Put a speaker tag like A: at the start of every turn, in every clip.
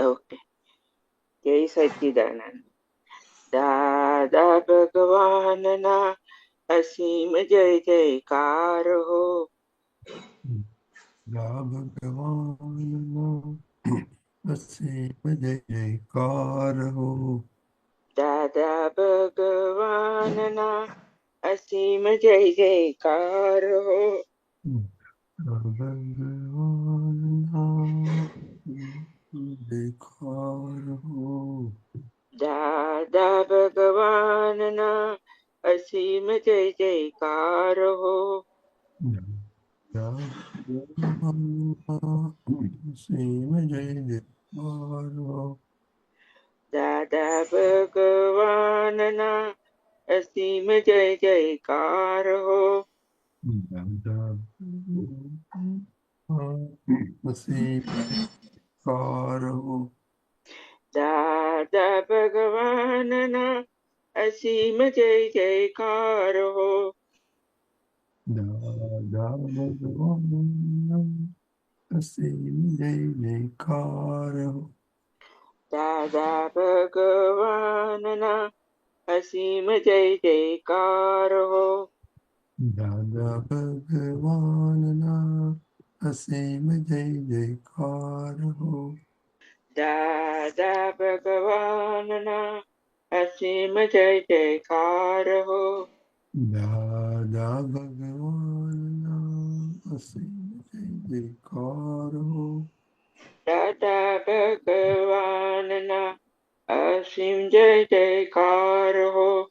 A: Okay. જય સચ્ચિદાનંદ. દાદા ભગવાનના અસીમ જય જયકાર હો.
B: દાદા ભગવાનનો અસીમ જય જયકાર હો.
A: દાદા ભગવાનના અસીમ જય જયકાર હો. દાદા ભગવાનના અસીમ જય જયકાર હો.
B: અસીમ જય જયકાર હો.
A: દાદા ભગવાનના અસીમ જય જયકાર હો.
B: અસીમ જયકાર હો.
A: દાદા ભગવાનના અસીમ જય જયકાર હો.
B: દાદા ભગવાનના અસીમ જય જયકાર હો.
A: દાદા ભગવાનના અસીમ જય જયકાર હો.
B: દાદા ભગવાનના અસીમ જય જયકાર હો.
A: દાદા ભગવાનના અસીમ જય જયકાર હો.
B: દાદા ભગવાનના અસીમ જય જયકાર હો.
A: દાદા ભગવાનના અસીમ જય જયકાર હો.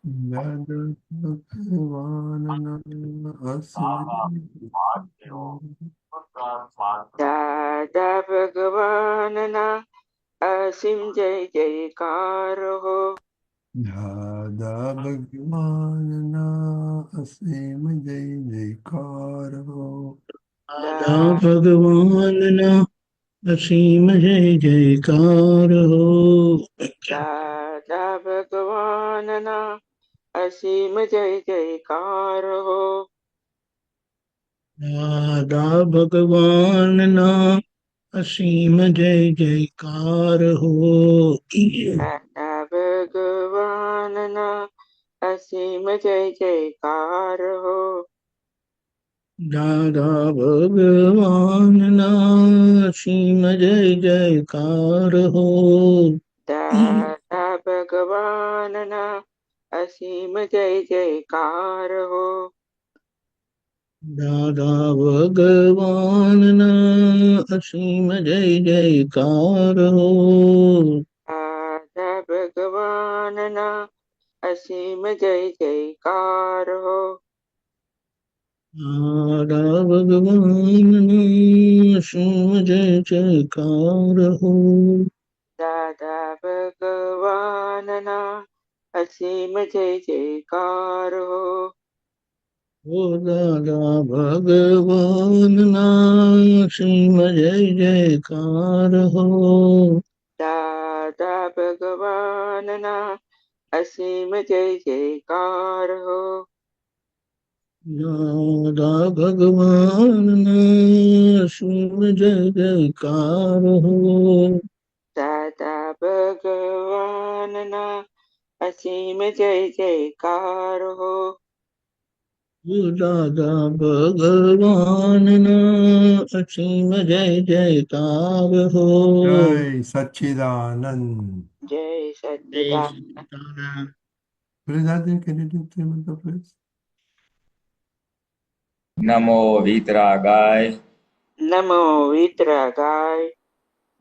B: દાદા ભગવાનના અસીમ
A: દાદા ભગવાનના અસીમ જય જયકાર હો.
B: દાદા ભગવાનના અસીમ જય જયકાર હો.
C: દાદા ભગવાનના અસીમ જય જયકાર હો.
A: દાદા ભગવાનના અસીમ જય જયકાર હો.
C: દાદા ભગવાનના અસીમ જય જયકાર હો.
A: દાદા ભગવાનના અસીમ જય જયકાર હો.
C: દાદા ભગવાનના અસીમ જય જયકાર હો.
A: દાદા ભગવાનના અસીમ જય જયકાર હો.
C: દાદા ભગવાનના અસીમ જય જયકાર હો.
A: દાદા ભગવાનના અસીમ જય જયકાર હો.
C: દાદા ભગવાનના અસીમ જય જયકાર હો.
A: દાદા ભગવાનના અસીમ જય જયકાર હો.
C: ઓ દાદા ભગવાનના અસીમ જય જયકાર હો.
A: દાદા ભગવાનના અસીમ જય જયકાર હો.
C: દાદા ભગવાનના અસીમ જય જયકાર હો.
A: દાદા ભગવાનના અસીમ જય જયકાર હો.
C: દાદા ભગવાનના અસીમ જય જયકાર હો.
B: જય સચ્ચિદાનંદ.
A: જય Sachchidanand.
B: Please, Adil, can you do three mantra, please?
D: નમો વિતરાગાય
A: નમો વિતરાગાય.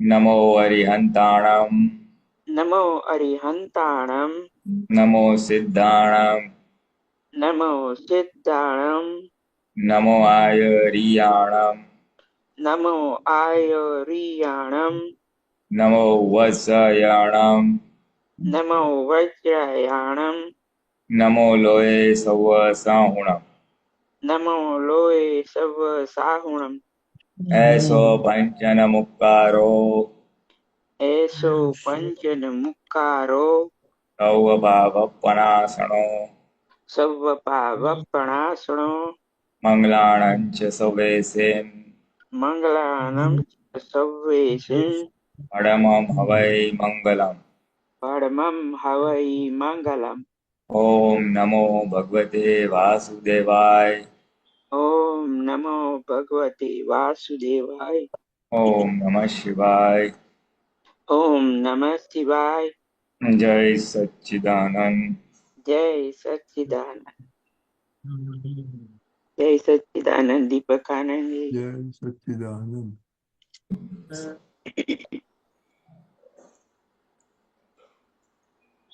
D: નમો અરિહંતાણમ
A: નમો અરિહંતાણમ.
D: નમો સિદ્ધાણમ
A: નમો સિદ્ધાણમ.
D: નમો આયરિયાણમ
A: નમો આયરિયાણમ.
D: નમો વત્સયાણમ
A: નમો વજ્રયાણમ.
D: નમો લોય સવ સાહુણમ
A: નમો લોય સવ સાહુણમ.
D: એસો પંચન મુક્કારો
A: એસો પંચન મુક્કારો.
D: સૌ ભાવપણાસણો
A: સવ પાવપણાસણો.
D: મંગલાણં ચ સવેસેન
A: મંગલાનમ સવેશિ.
D: परमं हवै मङ्गलम्।
A: परमं हवै मङ्गलम्।
D: ॐ नमो भगवते वासुदेवाय।
A: ॐ नमो भगवते वासुदेवाय।
D: ॐ नमः शिवाय।
A: ॐ नमः शिवाय।
D: जय सच्चिदानंद।
A: जय सच्चिदानंद। जय सच्चिदानंद दीपकानंद जी।
B: Jai Satchidanand.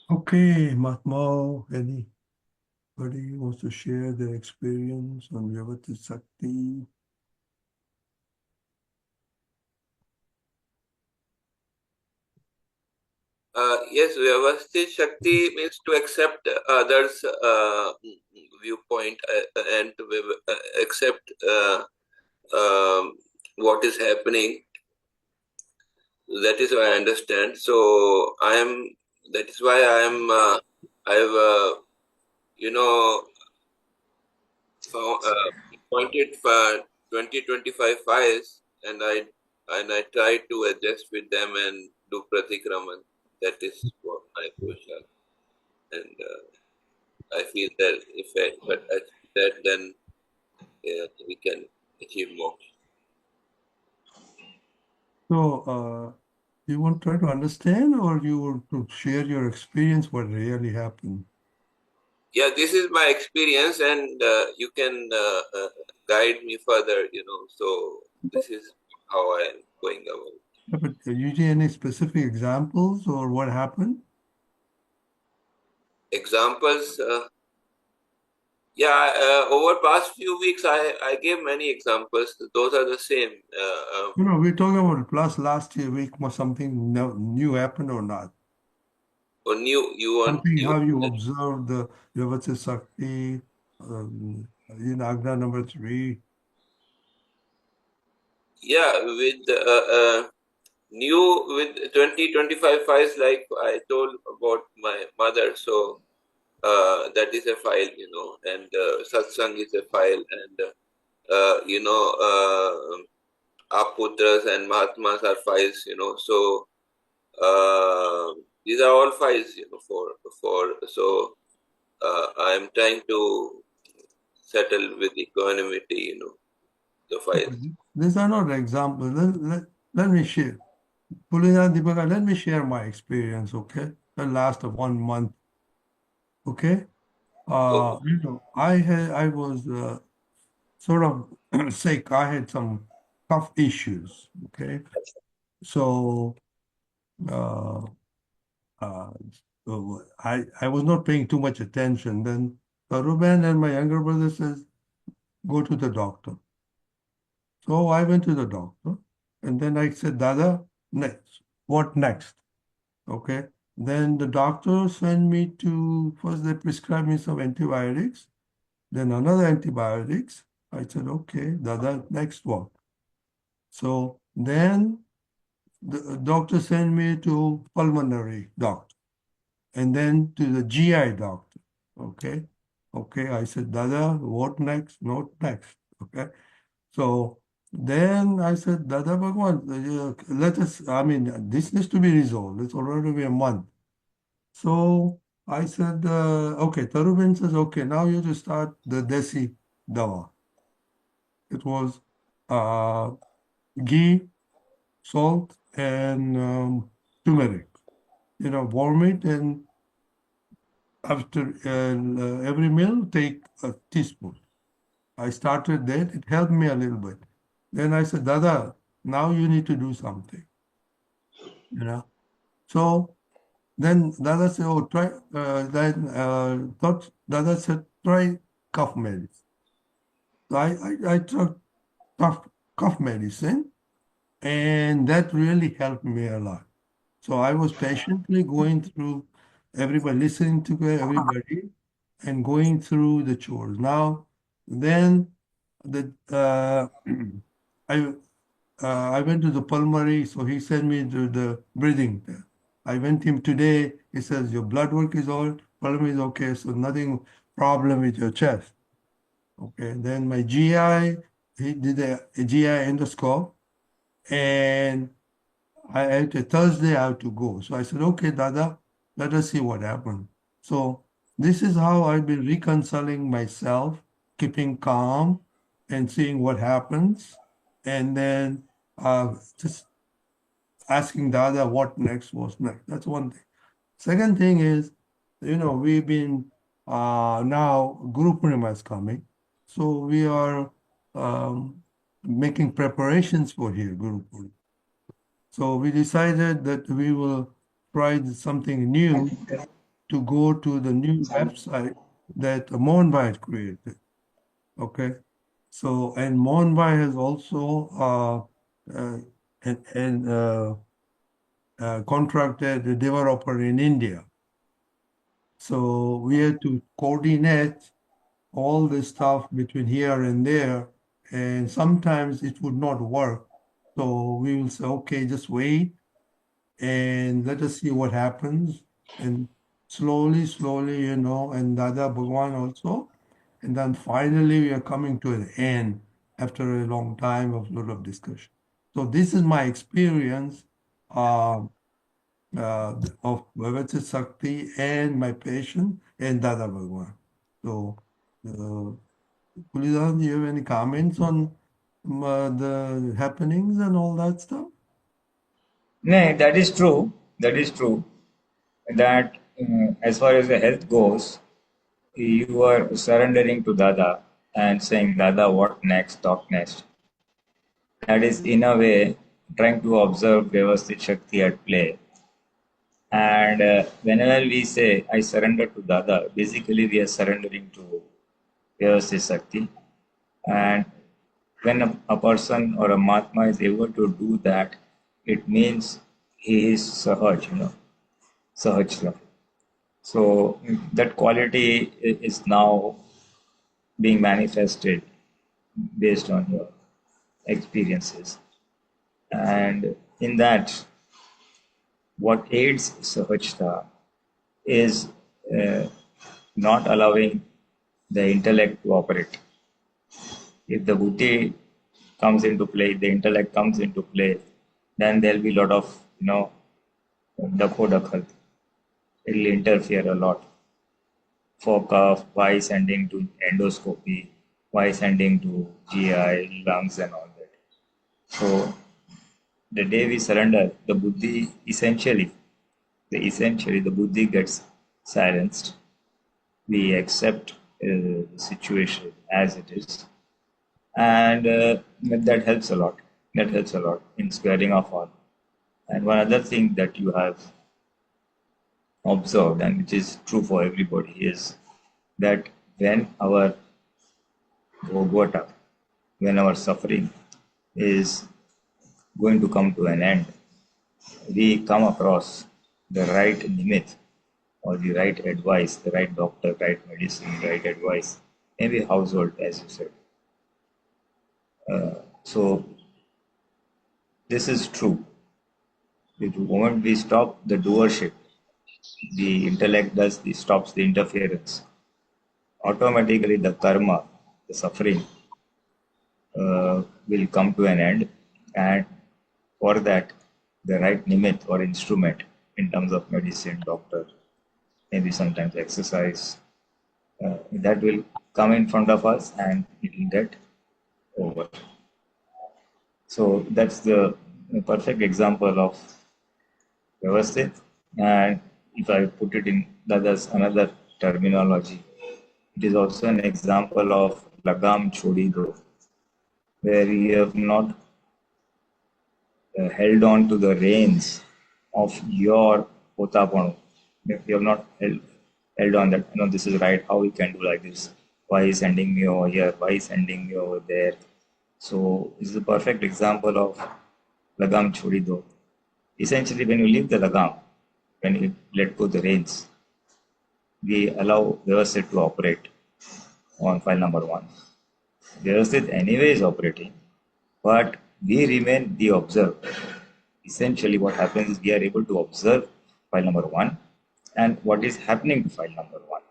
B: Okay, Mahatma, anybody wants to share their experience on Vyavasthit Shakti?
E: Yes, Vyavasthit Shakti means to accept others' viewpoint and to accept what is happening. That is what I understand. So that is why I've found, appointed for 20-25 files, and I try to adjust with them and do pratikraman. That is what my push. And I feel that if I achieve that, then we can achieve more.
B: So, you want to try to understand, or you want to share your experience, what really happened?
E: Yeah, this is my experience, and you can guide me further. So this is how I am going about.
B: Yeah, but usually any specific examples or what happened?
E: Examples. Over past few weeks, I gave many examples. Those are the same.
B: We're talking about plus last year week, was something new happened or not?
E: Or new, you want
B: Something
E: new.
B: how you observe the Vyavasthit Shakti in Agna number 3.
E: Yeah, with new with 20-25 files, like I told about my mother. So that is a file, and satsang is a file, and aputras and mahatmas are files, So these are all files, so I am trying to settle with equanimity, the files.
B: These are not examples. Let me share. Pulinanandji Deepakanandji, let me share my experience, okay? The last of 1 month, okay? I was sort of sick. I had some tough issues, okay? So, uh, uh, I was not paying too much attention. Then Ruben and my younger brother says, go to the doctor. So I went to the doctor, and then I said, Dada, next, what next? Okay. Then the doctor sent me to, first they prescribed me some antibiotics, then another antibiotics. I said, okay, Dada, next one. So then the doctor sent me to pulmonary doctor, and then to the GI doctor. Okay. Okay. I said, Dada, what next? Not next. Okay. So then I said, Dada Bhagwan, this needs to be resolved. It's already been a month. So I said, okay, Tarubin says, okay, now you have to start the Desi Dawa. It was ghee, salt, and turmeric. Warm it, and after every meal, take a teaspoon. I started that. It helped me a little bit. Then I said, Dada, now you need to do something. So then Dada said, oh, try, Dada said, try cough medicine. So I took cough medicine, and that really helped me a lot. So I was patiently going through everybody, listening to everybody, and going through the chores. Now, then I I went to the pulmonary, so he sent me to the breathing test. I went him today. He says your blood work is all, pulmonary is okay, so nothing problem with your chest. Okay. Then my GI, he did a GI endoscope, and Thursday I have to go. So I said, okay, Dada, let us see what happens. So this is how I've been reconciling myself, keeping calm and seeing what happens. And then just asking Dada what next was next. That's one thing. Second thing is, we've been now Guru Purnima is coming. So we are making preparations for here, Guru Purnima. So we decided that we will try something new to go to the new website that Mohanbhai had created. Okay. So, and Mohanbhai has also contracted a developer in India. So we had to coordinate all this stuff between here and there, and sometimes it would not work. So we will say, okay, just wait and let us see what happens. And slowly, and Dada Bhagwan also. And then finally we are coming to an end after a long time of lot of discussion. So this is my experience of Vyavasthit Shakti and my patient and Dada Bhagwan. So, Pulinanandji, do you have any comments on the happenings and all that stuff?
D: No, that is true. That is true. That as far as the health goes, you are surrendering to Dada and saying, Dada, what next? Talk next. That is, in a way, trying to observe Vyavasthit Shakti at play. And whenever we say, I surrender to Dada, basically we are surrendering to Vyavasthit Shakti. And when a person or a Mahatma is able to do that, it means he is Sahaj, Sahaj. So that quality is now being manifested based on your experiences. And in that, what aids Sahajta is not allowing the intellect to operate. If the buddhi comes into play, the intellect comes into play, then there'll be a lot of, dakho. It will interfere a lot. For cough, why sending to endoscopy, why sending to GI, lungs and all that. So the day we surrender, the buddhi the buddhi gets silenced. We accept the situation as it is. And that helps a lot. That helps a lot in squaring off all. And one other thing that you have observed, and which is true for everybody, is that when our bhogwata, when our suffering is going to come to an end, we come across the right nimit or the right advice, the right doctor, right medicine, right advice, maybe household, as you said. So this is true. The moment we stop the doership, the intellect stops the interference. Automatically, the karma, the suffering, will come to an end, and for that, the right nimit or instrument in terms of medicine, doctor, maybe sometimes exercise, that will come in front of us and it will get over. So that's the perfect example of Vyavasthit. And if I put it in Dada's another terminology, it is also an example of lagam chodi do, where you have not held on to the reins of your potapanu. You have not held on that, this is right, how we can do like this. Why is sending me over here? Why is sending me over there? So this is a perfect example of lagam chodi do. Essentially, when you leave the lagam, when you let go the reins, we allow Vyavasthit to operate on file number 1. Vyavasthit anyway is operating, but we remain the observer. Essentially, what happens is we are able to observe file number 1 and what is happening to file number 1,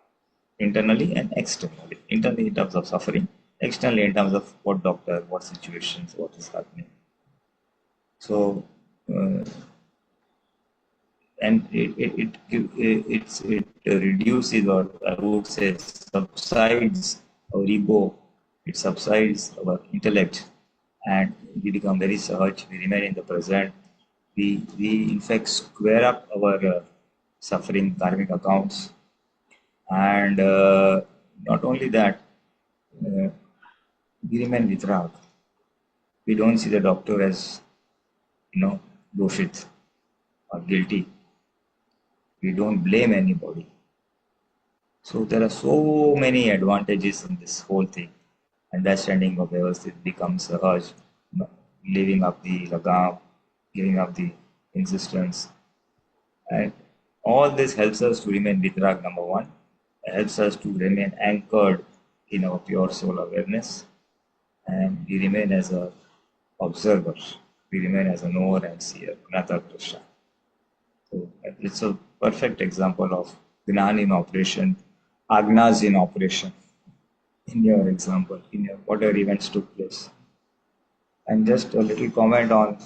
D: internally and externally. Internally in terms of suffering, externally in terms of what doctor, what situations, what is happening. So and it reduces, or I would say subsides our ego, it subsides our intellect, and we become very sahaj, we remain in the present, we in fact square up our suffering karmic accounts, and not only that, uh, we remain vitrag. We don't see the doctor as, doshit or guilty. We don't blame anybody. So there are so many advantages in this whole thing. Understanding of Vyavasthit becomes a urge, leaving up the lagam, giving up the insistence. And all this helps us to remain vitrag, number one. It helps us to remain anchored in our pure soul awareness. And we remain as a observer. We remain as a knower and seer, Gnata Krishna. So it's a perfect example of Gnan in operation, Agnas in operation, in your example, in your whatever events took place. And just a little comment on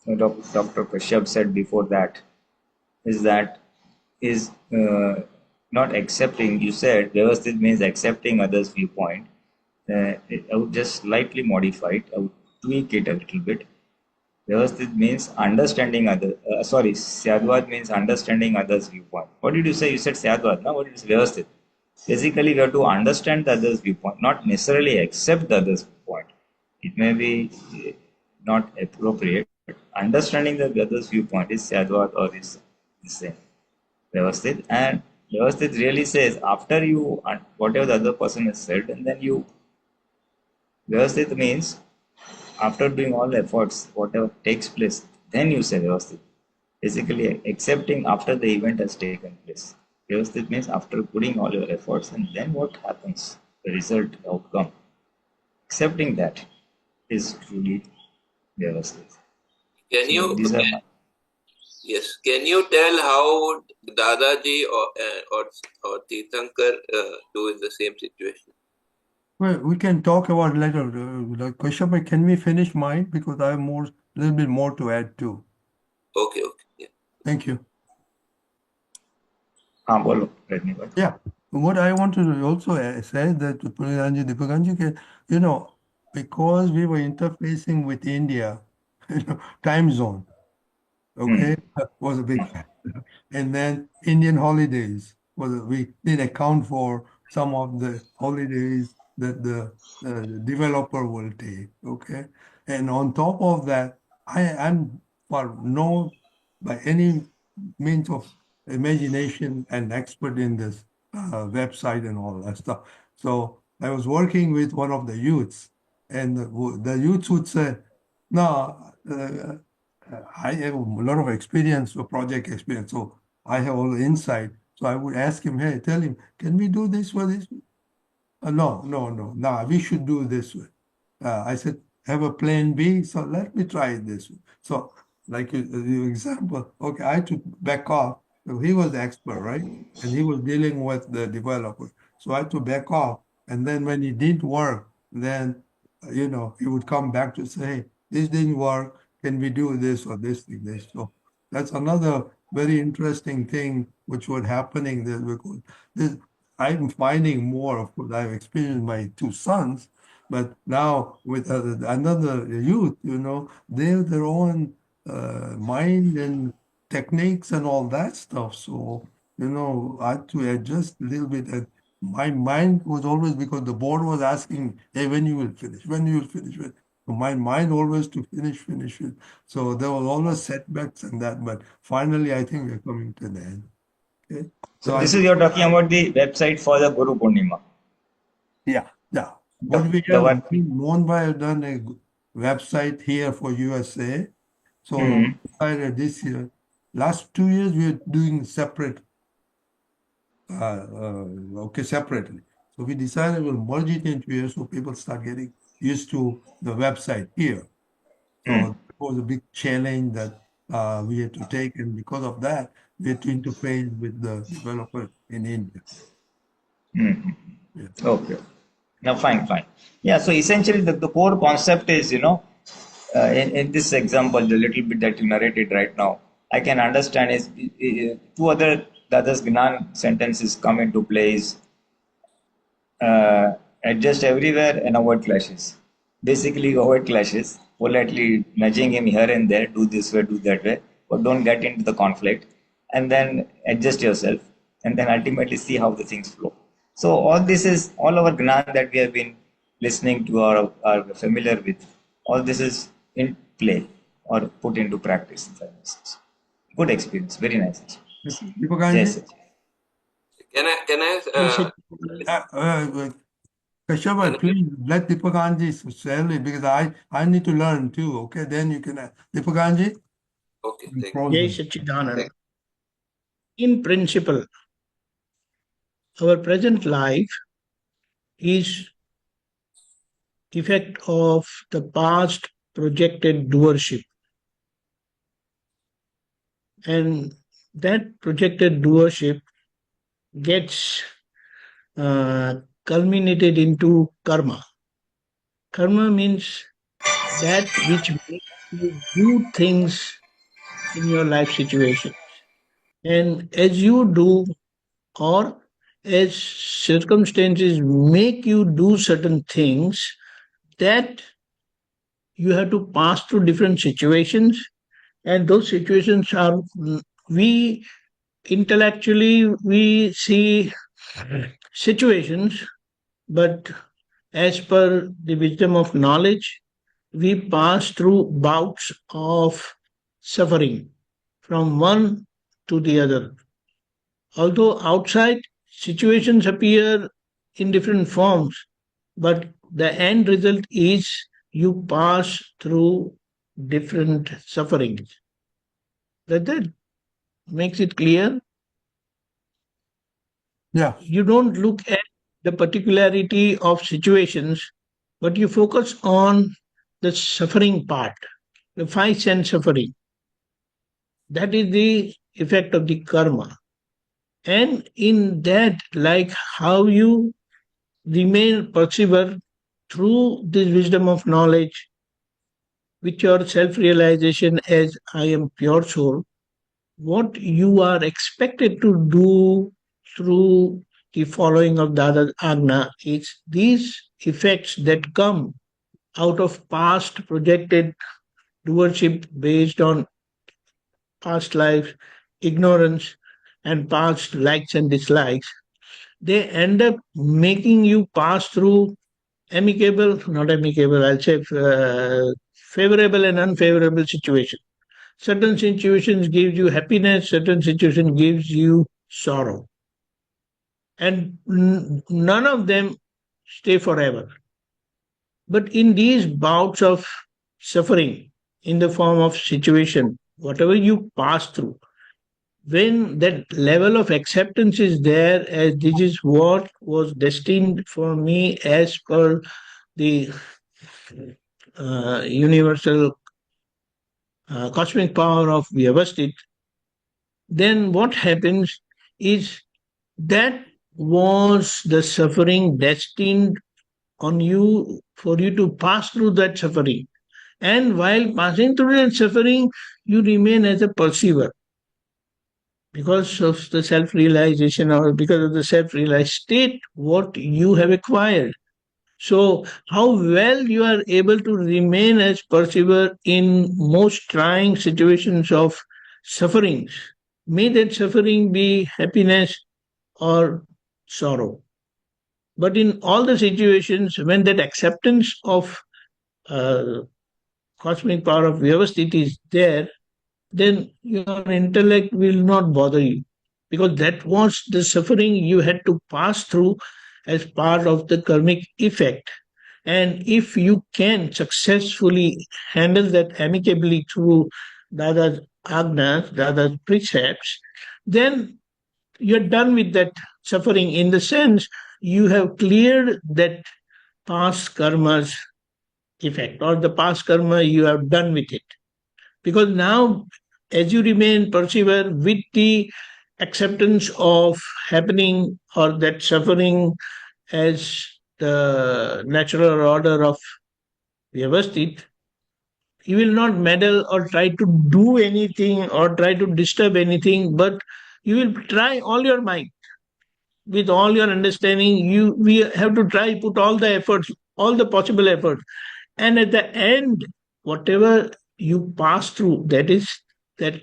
D: what Dr. Kashyap said before that is not accepting. You said Vyavasthit means accepting others' viewpoint. I would just slightly modify it. I would tweak it a little bit. Vyavasthit means understanding other. Sorry, Syadvad means understanding others' viewpoint. What did you say? You said Syadvad. Now, what is Vyavasthit? Basically, we have to understand the other's viewpoint, not necessarily accept the other's viewpoint. It may be not appropriate. But understanding the other's viewpoint is Syadvad, or is the same. Vyavasthit. And Vyavasthit really says, after you, whatever the other person has said, and then you, Vyavasthit means after doing all the efforts, whatever takes place, then you say Vyavasthit. Basically, accepting after the event has taken place. Vyavasthit means after putting all your efforts, and then what happens, the result, the outcome. Accepting that is truly Vyavasthit.
E: Can
D: So
E: you
D: these are my,
E: yes? Can you tell how Dadaji or Tirthankar do in the same situation?
B: Well, we can talk about later. Like Kashyap, can we finish mine? Because I have little bit more to add too.
E: Okay, yeah.
B: Thank you.
D: bolo, Rajnivat.
B: Yeah. What I want to also say that Pulinanandji Deepakanandji, because we were interfacing with India, time zone, okay, was a big factor. And then Indian holidays we did account for some of the holidays that the developer will take, okay. And on top of that, I'm for no by any means of imagination and expert in this website and all that stuff. So I was working with one of the youths, and the youths would say, "No, I have a lot of experience, project experience, so I have all the insight." So I would ask him, "Hey, tell him, can we do this for this?" No, no, no, no, we should do this way. I said, have a plan B, so let me try it this way. So, like your example, okay, I had to back off. So he was the expert, right? And he was dealing with the developer. So I had to back off. And then when it didn't work, then, he would come back to say, hey, this didn't work. Can we do this or this thing? This. So that's another very interesting thing which was happening there, because I'm finding more. Of course, I've experienced my two sons, but now with another youth, they have their own mind and techniques and all that stuff. So, I had to adjust a little bit. And my mind was always, because the board was asking, hey, when you will finish, when you will finish. So my mind always to finish it. So there was always setbacks and that, but finally, I think we're coming to the end. Okay.
D: So
B: So I
D: this is, you're talking about the website for the Guru Purnima.
B: Yeah. What we
D: The
B: have,
D: one.
B: Mohanbhai have done a website here for USA. So we decided this year, last 2 years, we are doing separate, separately. So we decided we'll merge it into here so people start getting used to the website here. So it was a big challenge that we had to take, and because of that, we had to interface with the developer in India.
D: Okay. Now, fine. Yeah. So essentially, the core concept is, in this example, the little bit that you narrated right now, I can understand is two other Dada's Gnan sentences come into place. Adjust everywhere and avoid clashes. Basically, avoid clashes, politely nudging him here and there, do this way, do that way, but don't get into the conflict, and then adjust yourself, and then ultimately see how the things flow. So all this is all our Gnan that we have been listening to or are familiar with. All this is in play or put into practice. Good experience, very nice.
B: Deepakanandji?
D: Yes.
E: Can I?
B: Kashyapa, please let Deepakanandji say it because I need to learn too. Okay, then you can. Deepakanandji?
E: Okay, thank
B: you.
C: Jai Satchidananda. In principle, our present life is effect of the past projected doership. And that projected doership gets culminated into karma. Karma means that which makes you do things in your life situation. And as you do, or as circumstances make you do certain things, that you have to pass through different situations, and those situations are, we intellectually we see situations, but as per the wisdom of knowledge, we pass through bouts of suffering from one to the other. Although outside situations appear in different forms, but the end result is you pass through different sufferings. That makes it clear?
B: Yeah.
C: You don't look at the particularity of situations, but you focus on the suffering part, the 5 sense suffering. That is the effect of the karma. And in that, like how you remain persevere through this wisdom of knowledge, with your self-realization as I am pure soul, what you are expected to do through the following of Dada's Agna is these effects that come out of past projected doership based on past life, ignorance, and past likes and dislikes. They end up making you pass through not amicable, I'll say favorable and unfavorable situations. Certain situations gives you happiness, certain situation gives you sorrow. And none of them stay forever. But in these bouts of suffering, in the form of situation, whatever you pass through, when that level of acceptance is there, as this is what was destined for me as per the universal cosmic power of Vyavasthit, then what happens is that was the suffering destined on you for you to pass through that suffering. And while passing through that suffering, you remain as a perceiver because of the self-realization or because of the self-realized state what you have acquired. So how well you are able to remain as perceiver in most trying situations of sufferings. May that suffering be happiness or sorrow. But in all the situations, when that acceptance of cosmic power of Vyavasthit is there, then your intellect will not bother you. Because that was the suffering you had to pass through as part of the karmic effect. And if you can successfully handle that amicably through Dada's agnas, Dada's precepts, then you're done with that suffering in the sense you have cleared that past karma's effect or the past karma you have done with it. Because now, as you remain persevere with the acceptance of happening or that suffering as the natural order of Vyavasthit, you will not meddle or try to do anything or try to disturb anything, but you will try all your might with all your understanding. We have to try put all the efforts, all the possible efforts, and at the end, whatever you pass through, that is that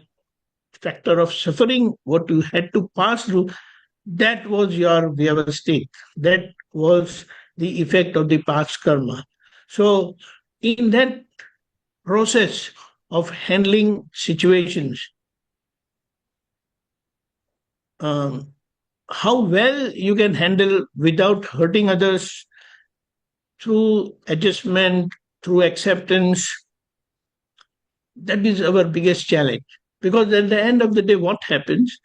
C: factor of suffering, what you had to pass through, that was your Vyavasthit. That was the effect of the past karma. So, in that process of handling situations, how well you can handle without hurting others through adjustment, through acceptance, that is our biggest challenge. Because at the end of the day, what happens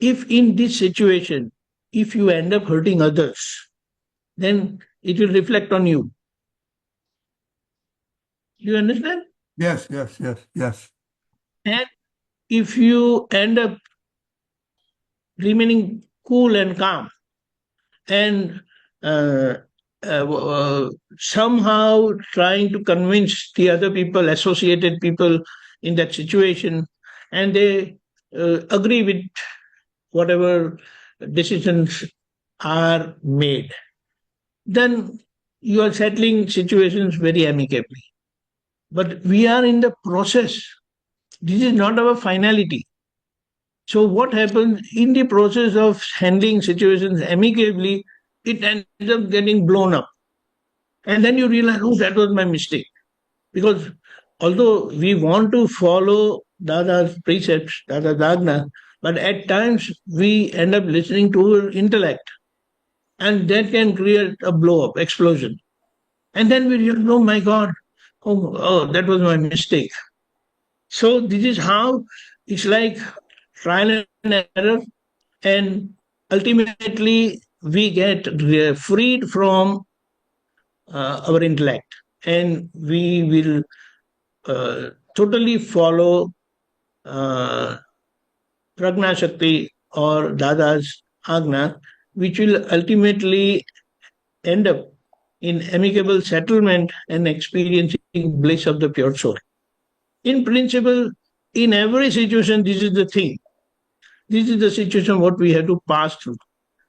C: if in this situation, if you end up hurting others, then it will reflect on you. Do you understand?
B: Yes.
C: And if you end up remaining cool and calm and somehow trying to convince the other people, associated people in that situation, and they agree with whatever decisions are made, then you are settling situations very amicably. But we are in the process. This is not our finality. So what happens in the process of handling situations amicably, it ends up getting blown up. And then you realize, oh, that was my mistake. Because although we want to follow Dada's precepts, Dada's Agna, but at times we end up listening to our intellect. And that can create a blow up, explosion. And then we realize, oh my God, that was my mistake. So this is how it's like trial and error, and ultimately we get freed from our intellect, and we will totally follow Prajna Shakti or Dada's Agna, which will ultimately end up in amicable settlement and experiencing bliss of the pure soul. In principle, in every situation, this is the thing. This is the situation what we have to pass through.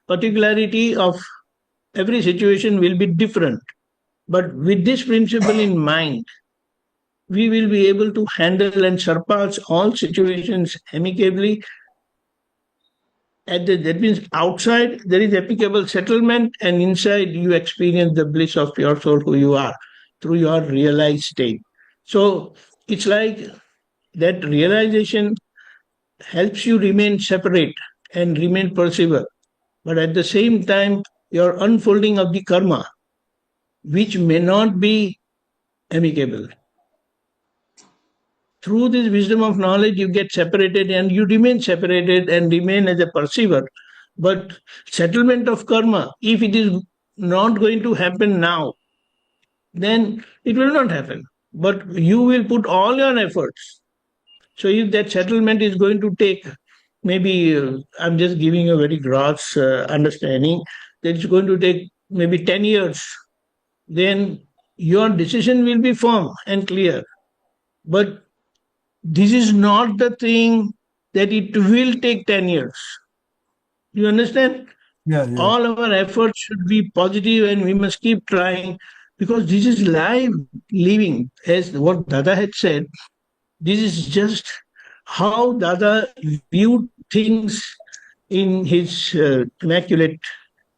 C: Particularity of every situation will be different. But with this principle in mind, we will be able to handle and surpass all situations amicably. That means outside there is amicable settlement, and inside you experience the bliss of pure soul who you are through your realized state. So it's like that realization helps you remain separate and remain persevere. But at the same time, your unfolding of the karma, which may not be amicable. Through this wisdom of knowledge, you get separated and you remain separated and remain as a perceiver. But settlement of karma, if it is not going to happen now, then it will not happen. But you will put all your efforts. So if that settlement is going to take, maybe I'm just giving a very gross understanding, that it's going to take maybe 10 years, then your decision will be firm and clear. But this is not the thing that it will take 10 years. You understand?
B: Yeah.
C: All our efforts should be positive and we must keep trying, because this is live living. As what Dada had said, this is just how Dada viewed things in his immaculate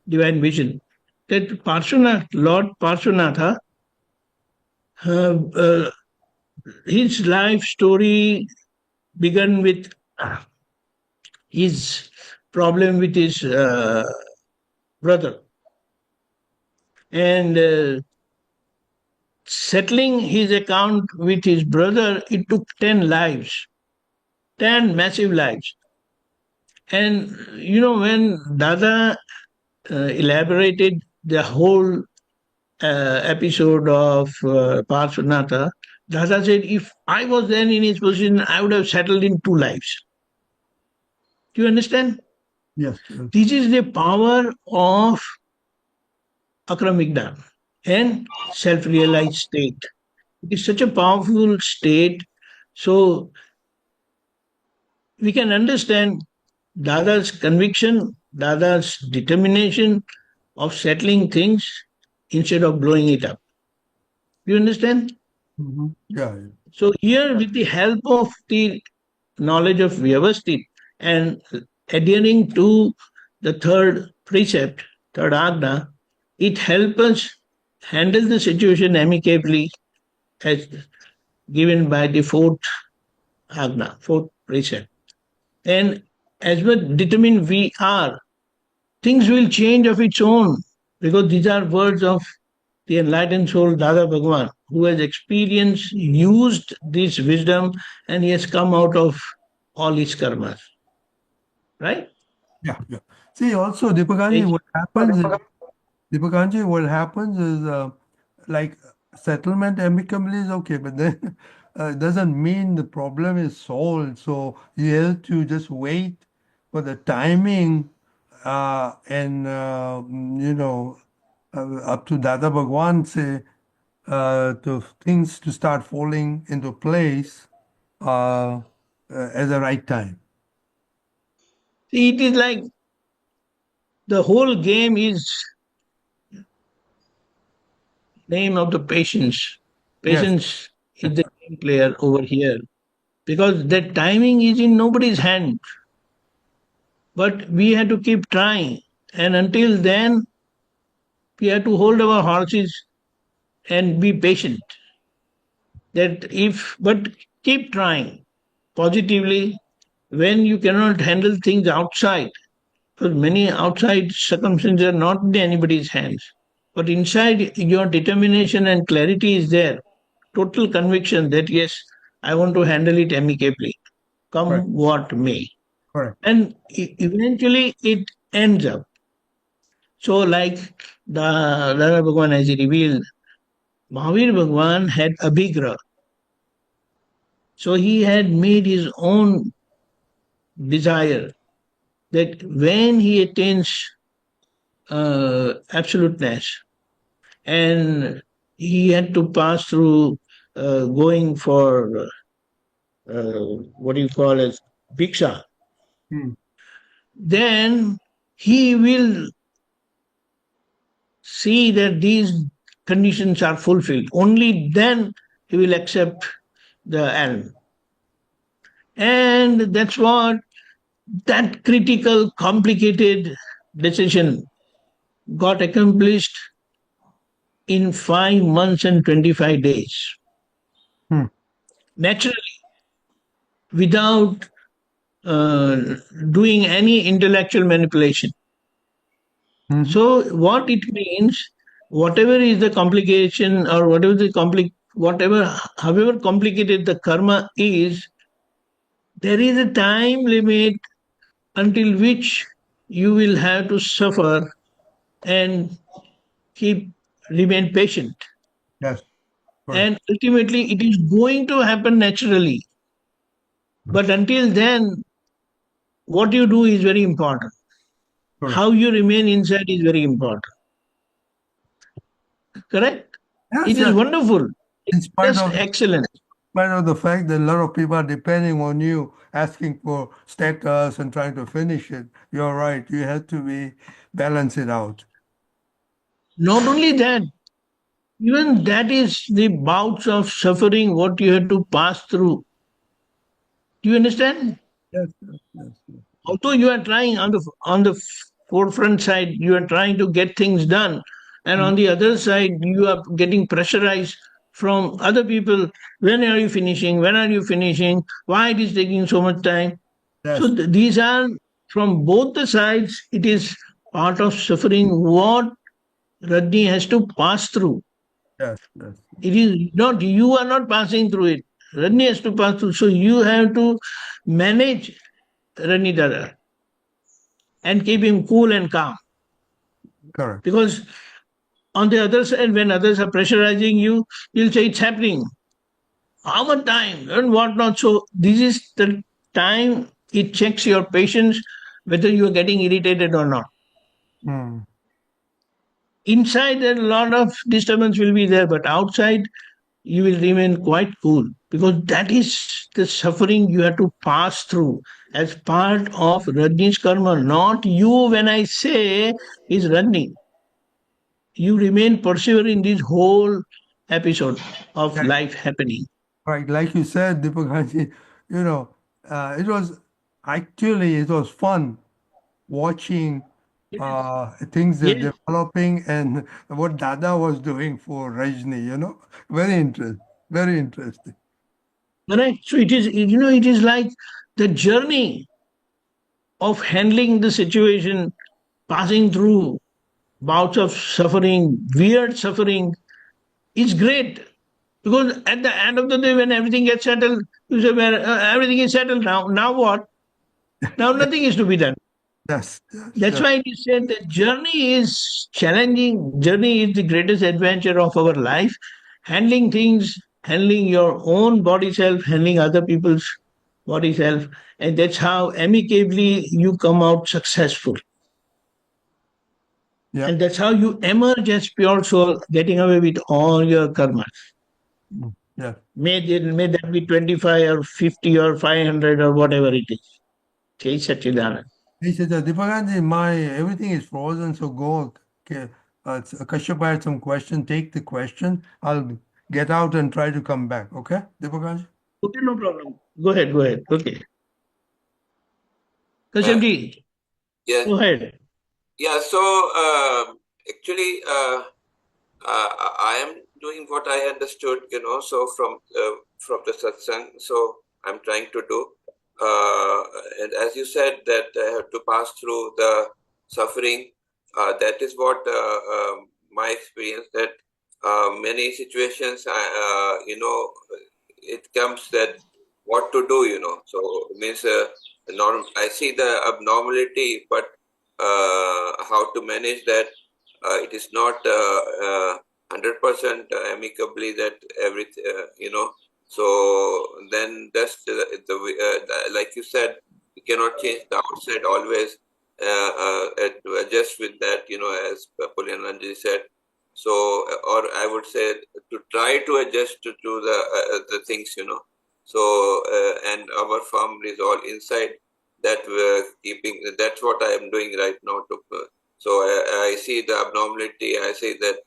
C: divine vision. That Parshvanath, Lord Parshvanatha, his life story began with his problem with his brother. And settling his account with his brother, it took 10 lives, 10 massive lives. And when Dada elaborated the whole episode of Parshvanatha, Dada said, if I was then in his position, I would have settled in 2 lives. Do you understand?
B: Yes.
C: This is the power of Akramigdan and self-realized state. It is such a powerful state. So we can understand Dada's conviction, Dada's determination of settling things instead of blowing it up. You understand?
B: Mm-hmm. Yeah.
C: So here, with the help of the knowledge of Vyavasthit and adhering to the third precept, third agna, it helps us handle the situation amicably as given by the fourth agna, fourth precept. And as we determine we are, things will change of its own, because these are words of the enlightened soul Dada Bhagwan, who has experienced, used this wisdom, and he has come out of all his karmas. Right?
B: Yeah. Yeah. See, also, Deepakanji, what happens is like settlement amicably is okay, but then it doesn't mean the problem is solved. So you have to just wait for the timing and up to Dada Bhagwan say to things to start falling into place at the right time.
C: See, it is like the whole game is name of the patience.
B: Yes.
C: Patience is the game player over here, because the timing is in nobody's hand. But we have to keep trying, and until then, we have to hold our horses and be patient. But keep trying positively when you cannot handle things outside, because many outside circumstances are not in anybody's hands. But inside, your determination and clarity is there. Total conviction that yes, I want to handle it amicably, come
B: Correct.
C: what may.
B: Correct.
C: And eventually it ends up. So, like the Dada Bhagwan has revealed, Mahavir Bhagwan had Abhigra. So he had made his own desire that when he attains absoluteness, and he had to pass through going for what do you call as bhiksha, then he will see that these conditions are fulfilled. Only then he will accept the alm. And that's what that critical, complicated decision got accomplished in 5 months and 25 days. Naturally, without doing any intellectual manipulation. So, what it means, whatever is the complication or however complicated the karma is, there is a time limit until which you will have to suffer and remain patient.
B: Yes.
C: And ultimately, it is going to happen naturally. But until then, what you do is very important. How you remain inside is very important. Correct?
B: Yes,
C: It is wonderful. It's just excellent.
B: In spite of the fact that a lot of people are depending on you, asking for status and trying to finish it, you're right. You have to balance it out.
C: Not only that, even that is the bouts of suffering what you have to pass through. Do you understand?
B: Yes.
C: Although you are trying on the forefront side, you are trying to get things done, and on the other side, you are getting pressurized from other people. When are you finishing? When are you finishing? Why it is taking so much time?
B: Yes.
C: So these are from both the sides. It is part of suffering what Rajni has to pass through.
B: Yes.
C: It is not, you are not passing through it. Rajni has to pass through. So you have to manage Rajni Dada and keep him cool and calm.
B: Correct.
C: Because on the other side, when others are pressurizing you, you'll say it's happening. How much time and what not? So this is the time it checks your patience whether you are getting irritated or not. Inside, a lot of disturbance will be there, but outside, you will remain quite cool, because that is the suffering you have to pass through as part of Rajni's karma, not you. When I say is Rajni, you remain persevere in this whole episode of
B: Yeah,
C: life happening.
B: right. Like you said, Deepakanji, you know, it was it was fun watching things that
C: Yes,
B: developing and what Dada was doing for Rajni, very interesting, very interesting.
C: correct. So it is, it is like the journey of handling the situation, passing through bouts of suffering, weird suffering, is great. Because at the end of the day, when everything gets settled, you say, well, everything is settled now. Now what? Now nothing is to be done.
B: Yes, yes,
C: That's
B: yes.
C: why it is said that journey is challenging. Journey is the greatest adventure of our life. Handling things, handling your own body self, handling other people's body self. And that's how amicably you come out successful.
B: Yeah.
C: And that's how you emerge as pure soul, getting away with all your karmas.
B: Yeah.
C: May that be 25 or 50 or 500 or whatever it is. Jai Satchidanand.
B: He said, Deepakanji, everything is frozen, so go. Okay. Kashyap had some question. Take the question. I'll get out and try to come back. Okay, Deepakanji?
C: Okay, no problem. Go ahead, go ahead. Okay.
E: Uh,
C: Kashyapji,
E: yeah,
C: go ahead.
E: yeah. So actually, I am doing what I understood, so from the satsang. So I'm trying to do, and as you said that I have to pass through the suffering. That is what my experience, that many situations, it comes that what to do, So means I see the abnormality, but how to manage that. It is not 100% amicably that everything, So then that's like you said, you cannot change the outside always. To adjust with that, as Pulinanandji said. So, or I would say to try to adjust to the things, So, and our firm resolve inside that we're keeping. That's what I am doing right now. So I see the abnormality. I say that.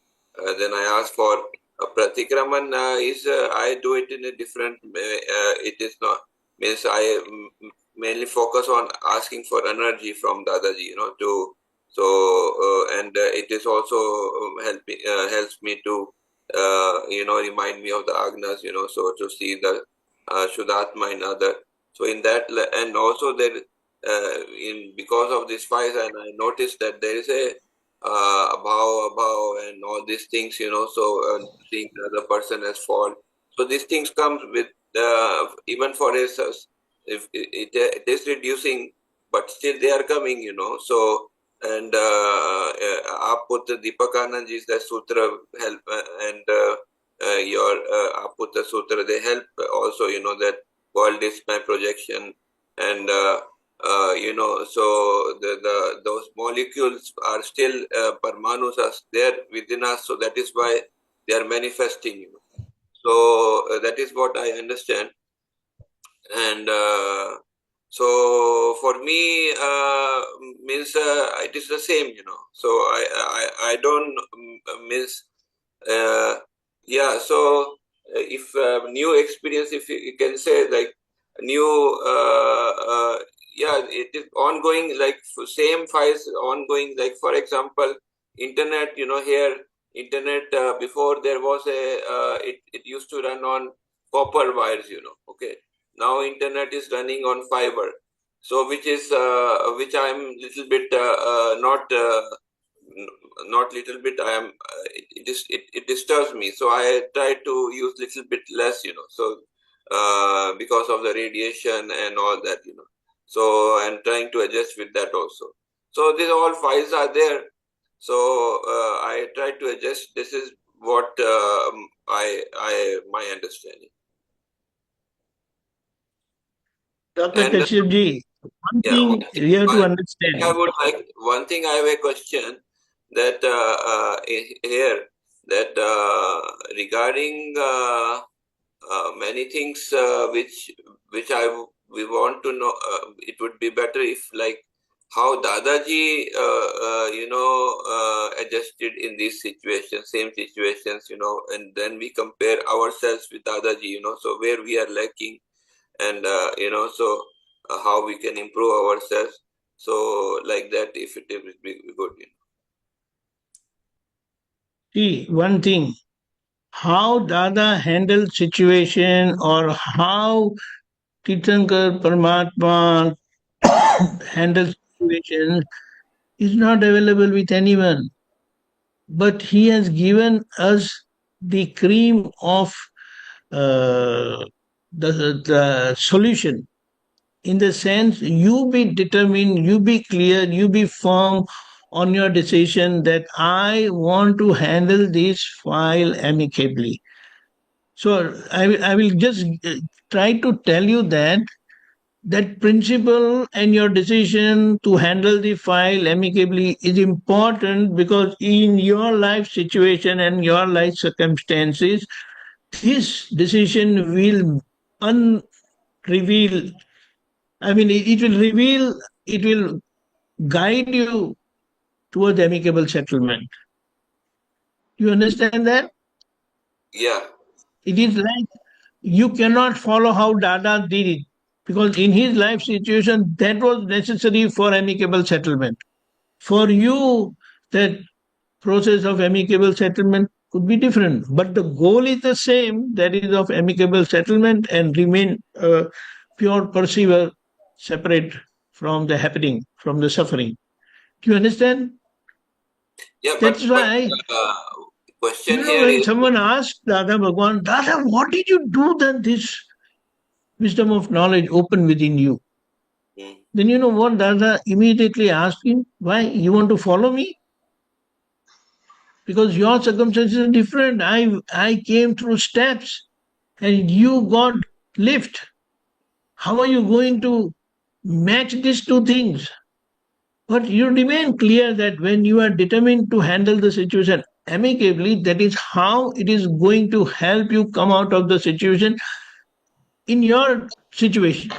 E: Then I ask for a pratikraman. I do it in a different. It is not means I mainly focus on asking for energy from Dadaji. To and it is also helps me to remind me of the agnas. So to see the Shuddhatma in other. So in that, and also there, in because of this fight, and I noticed that there is a above, and all these things, So seeing the other person as fault. So these things comes with even for us, if it is reducing, but still they are coming, So and Aptaputra Deepakanandji, the sutra help, and your Aptaputra Sutra, they help also, that world is my projection, and so those molecules are still Parmanus are there within us, so that is why they are manifesting, So that is what I understand, and so for me means it is the same, So I don't miss. Yeah, so if new experience, if you can say, like new, yeah, it is ongoing, like same files ongoing, like for example, internet, here, internet, before there was it used to run on copper wires, okay. Now internet is running on fiber. So which is, which I'm little bit, not little bit, I am it disturbs me, so I try to use little bit less, so because of the radiation and all that, so I'm trying to adjust with that also. So these all files are there, so I try to adjust. This is what I my understanding.
C: Dr.
E: And
C: Kashyapji, one
E: yeah,
C: thing you have to understand.
E: I would like, one thing I have a question, that here, that regarding many things which we want to know, it would be better if like how Dadaji adjusted in these situations, same situations, and then we compare ourselves with Dadaji, so where we are lacking, and so how we can improve ourselves. So like that, if it would be good.
C: See, one thing, how Dada handles situation or how Tirthankar Paramatma handles situations is not available with anyone. But he has given us the cream of the solution. In the sense, you be determined, you be clear, you be firm on your decision that I want to handle this file amicably. So I will just try to tell you that principle and your decision to handle the file amicably is important, because in your life situation and your life circumstances, this decision will unreveal. I mean, it will reveal, it will guide you towards amicable settlement. You understand that?
E: Yeah.
C: It is like you cannot follow how Dada did it, because in his life situation, that was necessary for amicable settlement. For you, that process of amicable settlement could be different, but the goal is the same, that is of amicable settlement and remain pure perceiver, separate from the happening, from the suffering. Do you understand?
E: Yeah,
C: That's why,
E: question here
C: when
E: is,
C: someone asks Dada Bhagwan, Dada, what did you do that this wisdom of knowledge opened within you? Then you know what Dada immediately asked him? Why? You want to follow me? Because your circumstances are different. I came through steps and you got lift. How are you going to match these two things? But you remain clear that when you are determined to handle the situation amicably, that is how it is going to help you come out of the situation in your situations.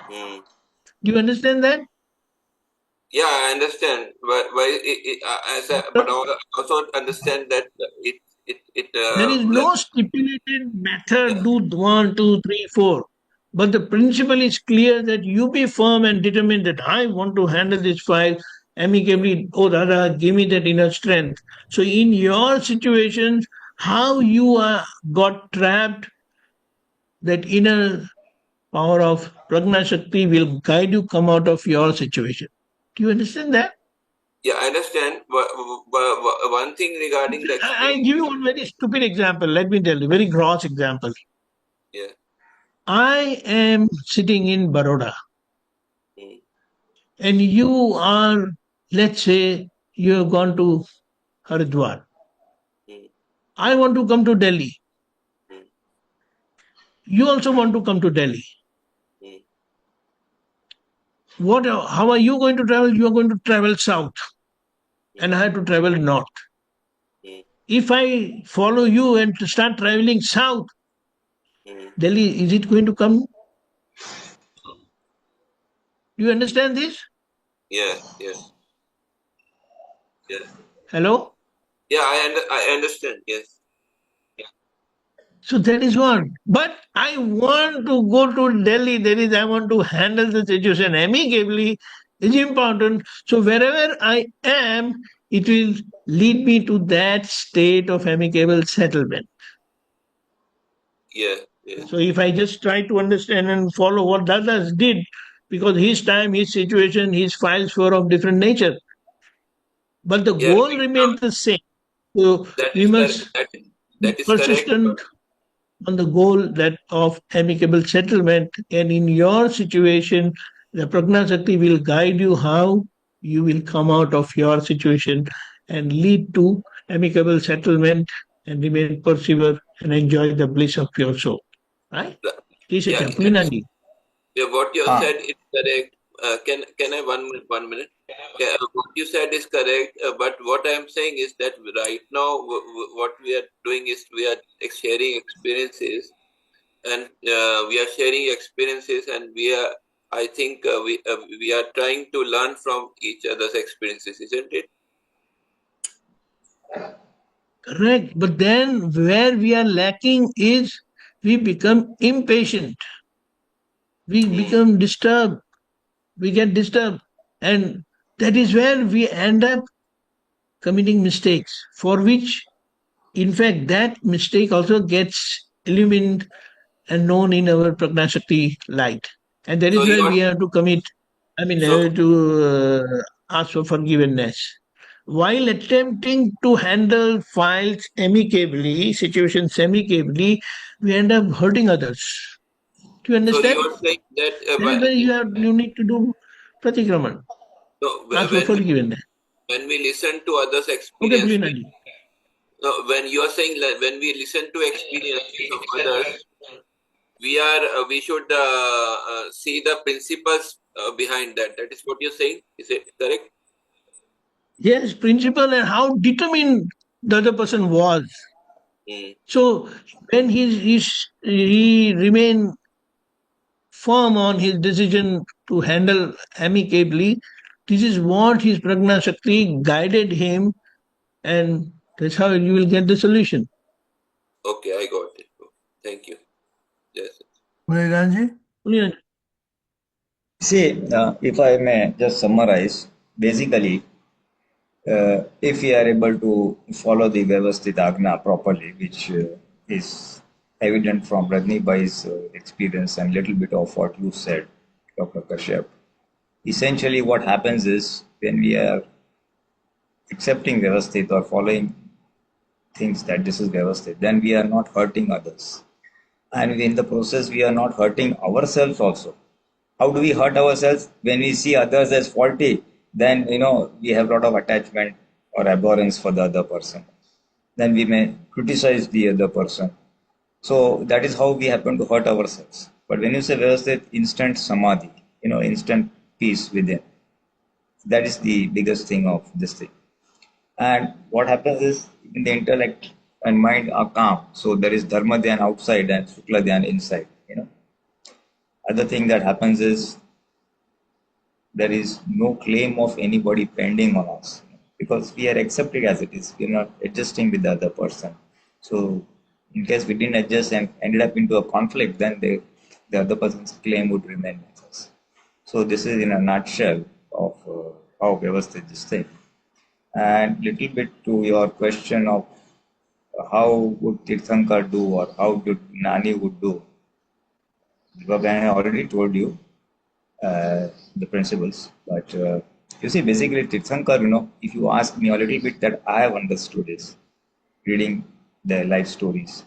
C: Do you understand that?
E: yeah, I understand, but I also understand that
C: There is no stipulated method, do 1, 2, 3, 4. But the principle is clear that you be firm and determined that I want to handle this file amicably. Oh, Dada, give me that inner strength. So, in your situations, how you got trapped, that inner power of Prajna Shakti will guide you come out of your situation. Do you understand that?
E: Yeah, I understand. But one thing regarding the
C: I give you one very stupid example. Let me tell you, very gross example.
E: Yeah.
C: I am sitting in Baroda, and you are, let's say, you have gone to Haridwar. I want to come to Delhi. You also want to come to Delhi. How are you going to travel? You are going to travel south, and I have to travel north. If I follow you and start traveling south, Delhi, is it going to come? Do you understand this?
E: Yeah.
C: Hello?
E: Yeah, I understand. Yes.
C: So that is what. But I want to go to Delhi. That is, I want to handle the situation amicably. Is important. So wherever I am, it will lead me to that state of amicable settlement.
E: Yeah.
C: So if I just try to understand and follow what Dadas did, because his time, his situation, his files were of different nature, but the
E: Yeah,
C: goal remained the same. So
E: that
C: we
E: is
C: must
E: correct.
C: be
E: That is correct.
C: persistent on the goal that of amicable settlement. And in your situation, the Prajna Shakti will guide you how you will come out of your situation and lead to amicable settlement and remain persevere and enjoy the bliss of your soul. Right? Please,
E: Yeah,
C: Pulinanandji.
E: yeah, what you
D: Ah.
E: said is correct. Can I 1 minute? What you said is correct, but what I am saying is that right now what we are doing is we are sharing experiences, and I think we are trying to learn from each other's experiences, isn't it?
C: Correct. But then where we are lacking is we become impatient. We become disturbed. We get disturbed. And that is where we end up committing mistakes, for which, in fact, that mistake also gets illumined and known in our Pragnashakti light. And that
E: So
C: is where we
E: you're
C: have to commit,
E: so
C: ask for forgiveness. While attempting to handle files amicably, situations amicably, we end up hurting others. Do you
E: so
C: understand?
E: you're saying that
C: That is why you need to do pratikraman,
E: no,
C: ask for forgiveness.
E: when we listen to others'
C: Okay,
E: experiences,
C: Pulinanji.
E: no, when you are saying that when we listen to experiences of others, we should see the principles behind that. That is what you're saying. Is it correct?
C: Yes, principle and how determined the other person was.
E: Mm.
C: So when he remained firm on his decision to handle amicably, this is what his Prajna Shakti guided him, and that's how you will get the solution.
E: Okay, I got it. Thank you. Yes.
B: Pulinanandji?
D: See, if I may just summarize, basically, if we are able to follow the Vyavasthit Agna properly, which is evident from Rajni Bhai's experience and little bit of what you said, Dr. Kashyap, essentially what happens is when we are accepting Vyavasthit or following things that this is Vyavasthit, then we are not hurting others. And in the process, we are not hurting ourselves also. How do we hurt ourselves? When we see others as faulty, then we have a lot of attachment or abhorrence for the other person. Then we may criticize the other person. So that is how we happen to hurt ourselves. But when you say Vyavasthit, instant samadhi, instant peace within. That is the biggest thing of this thing. And what happens is in the intellect and mind are calm. So there is dharma dhyan outside and sukla dhyan inside. Other thing that happens is there is no claim of anybody pending on us because we are accepted as it is. We are not adjusting with the other person. So in case we didn't adjust and ended up into a conflict, then the other person's claim would remain with us. So this is in a nutshell of how Vyavasthit this thing. And little bit to your question of how would Tirthankar do or how did Nani would do. Because I already told you the principles, but you see, basically Tirthankar, if you ask me a little bit that I have understood is reading their life stories,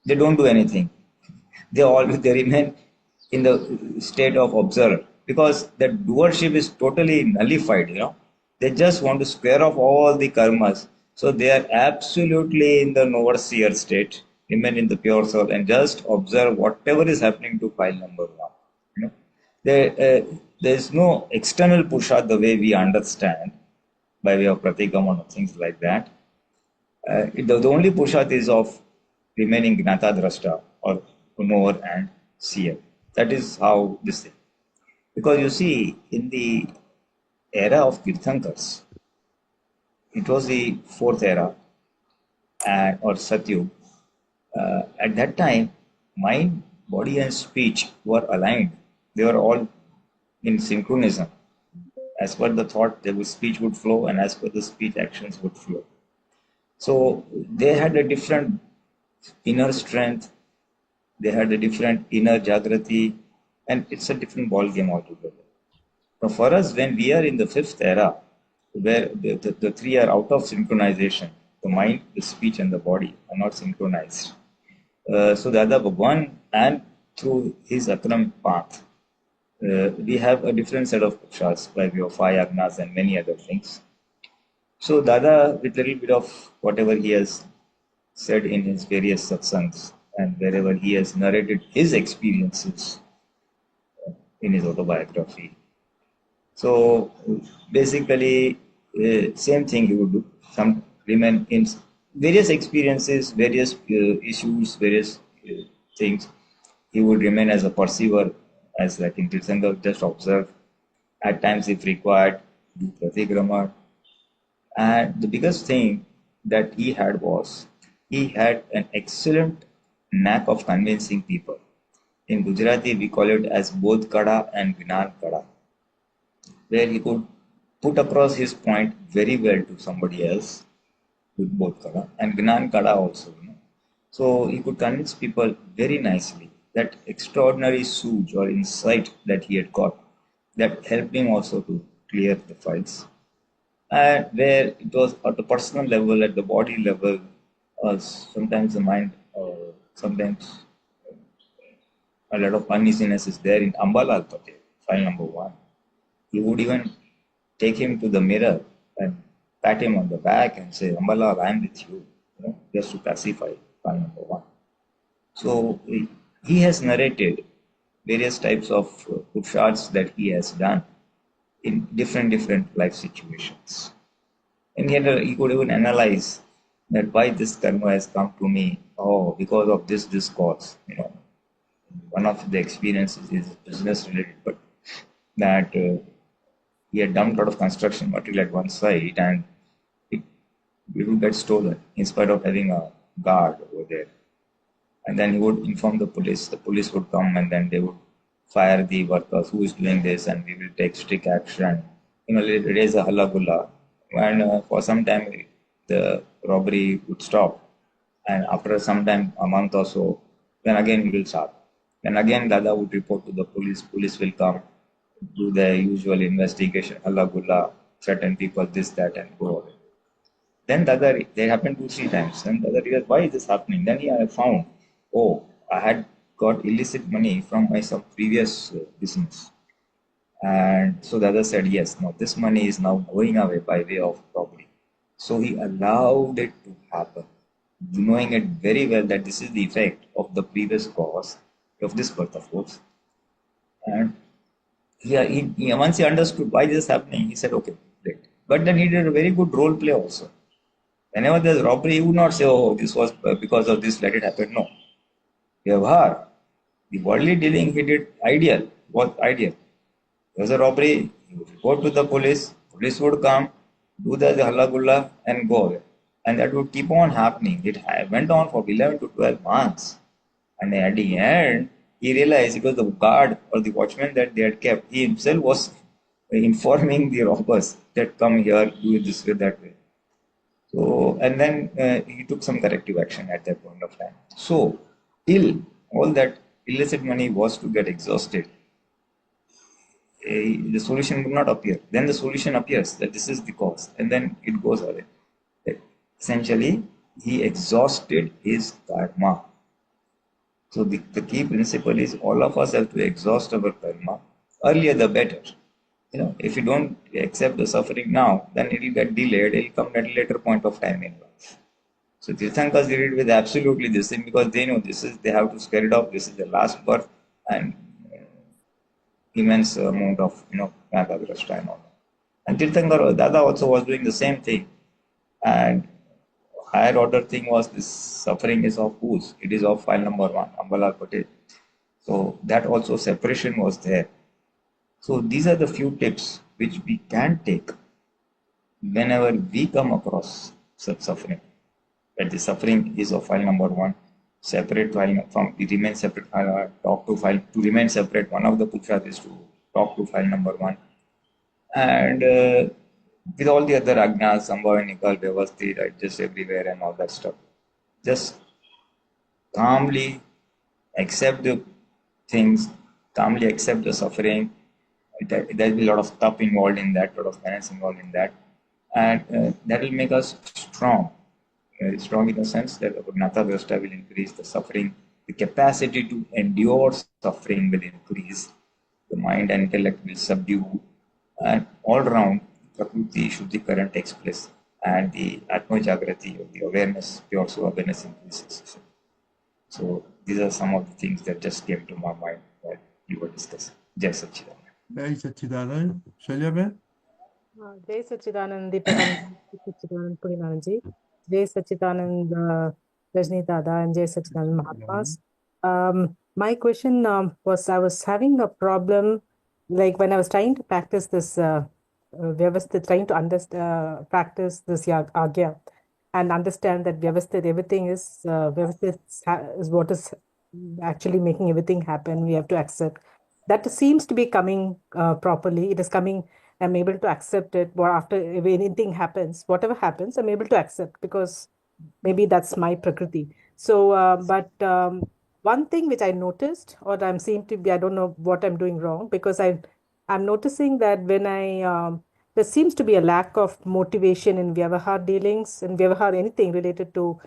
D: they don't do anything. They remain in the state of observer because the doership is totally nullified. They just want to square off all the karmas. So they are absolutely in the overseer state, remain in the pure soul and just observe whatever is happening to file number one. There is no external pusha the way we understand by way of pratikraman or things like that. The only pushat is of remaining gnata drashta or knower and seer. That is how this thing. Because you see, in the era of Tirthankars, it was the fourth era or Satyug. At that time, mind, body, and speech were aligned. They were all in synchronism. As per the thought, the speech would flow, and as per the speech, actions would flow. So they had a different inner strength, they had a different inner jagrati, and it's a different ball game altogether. Now, for us, when we are in the fifth era, where the three are out of synchronization, the mind, the speech, and the body are not synchronized. So Dada Bhagwan, and through his Atram path, we have a different set of purushas by way of five agnas and many other things. So Dada, with a little bit of whatever he has said in his various satsangs and wherever he has narrated his experiences in his autobiography, So basically, same thing he would do. Some remain in various experiences, various issues, various things. He would remain as a perceiver, as like in Tirthankar, just observe. At times, if required, do pratikrama. And the biggest thing that he had was he had an excellent knack of convincing people. In Gujarati, we call it as Bodh Kada and Gnan Kada, where he could put across his point very well to somebody else with both Kada and Gnan Kada also. So he could convince people very nicely. That extraordinary sooj or insight that he had got that helped him also to clear the files. And where it was at the personal level, at the body level, sometimes the mind, sometimes a lot of uneasiness is there in Ambalal Patel, file number 1. He would even take him to the mirror and pat him on the back and say, Ambalal, I am with you, just to pacify file number 1. So he has narrated various types of purusharths that he has done in different life situations. And yet he could even analyze that why this karma has come to me. Oh, because of this cause. One of the experiences is business related, but that he had dumped a lot of construction material at one site and it would get stolen in spite of having a guard over there. And then he would inform the police. The police would come and then they would fire the workers who is doing this and we will take strict action. Raise a halla gulla. And for some time the robbery would stop. And after some time, a month or so, then again it will start. Then again Dada would report to the police. Police will come, do the usual investigation, halla gulla, certain people, this, that, and go away. Then Dada, they happened 2-3 times. Then Dada realized, why is this happening? Then he found, oh, I had got illicit money from my some previous business. And so Dada said, yes, now this money is now going away by way of robbery. So he allowed it to happen, knowing it very well that this is the effect of the previous cause of this birth, of course. And once he understood why this is happening, he said, okay, great. But then he did a very good role play also. Whenever there's robbery, he would not say, oh, this was because of this, let it happen. No. Vyavhar, the worldly dealing he did ideal. What ideal? There was a robbery, he would report to the police would come, do the halla gulla and go away. And that would keep on happening. It went on for 11 to 12 months. And at the end, he realized it was the guard or the watchman that they had kept. He himself was informing the robbers that come here, do it this way, that way. So, and then he took some corrective action at that point of time. So, till all that illicit money was to get exhausted, the solution would not appear. Then the solution appears that this is the cause, and then it goes away. Essentially, he exhausted his karma. So the key principle is all of us have to exhaust our karma. Earlier the better. If you don't accept the suffering now, then it will get delayed. It will come at a later point of time in life. So Tirthankars did it with absolutely this thing because they know they have to scare it off. This is the last birth and immense amount of Nagagrashta and all that. And Tirthankar Dada also was doing the same thing. And higher order thing was this suffering is of whose? It is of file number 1, Ambalal Patel. So that also separation was there. So these are the few tips which we can take whenever we come across such suffering. That the suffering is of file number 1, separate file from the remain separate file, talk to file to remain separate. One of the purushas is to talk to file number 1. And with all the other agnas, Sambhava, Nikal, Vyavasthit, adjust everywhere and all that stuff. Just calmly accept the things, calmly accept the suffering. There will be a lot of stuff involved in that, a lot of penance involved in that. And that will make us strong. Strong in the sense that our Natagrashta will increase, the suffering, the capacity to endure suffering will increase, the mind and intellect will subdue, and all round Prakriti Shuddhi current takes place, and the Atma Jagrati, or the awareness, pure soul awareness increases. So these are some of the things that just came to my mind while you were discussing. Jai Satchidananda.
B: Jai Sachidanand. Shalya
F: Jai Sachidanand Deepakanandji, Sachidanand Pulinanandji, Jai Sachidanand Rajni Dada, and Jai Sachidanand Mahatmas. My question was, I was having a problem, like when I was trying to practice this Vyavasthit, trying to understand, practice this Agya and understand that Vyavasthit, everything is, Vyavasthit is what is actually making everything happen. We have to accept. That seems to be coming properly. It is coming. I'm able to accept it. Or after if anything happens, whatever happens, I'm able to accept because maybe that's my prakriti. So, but one thing which I noticed, or I'm seem to be, I don't know what I'm doing wrong because I'm noticing that when there seems to be a lack of motivation in Vyavahar dealings and Vyavahar anything related to,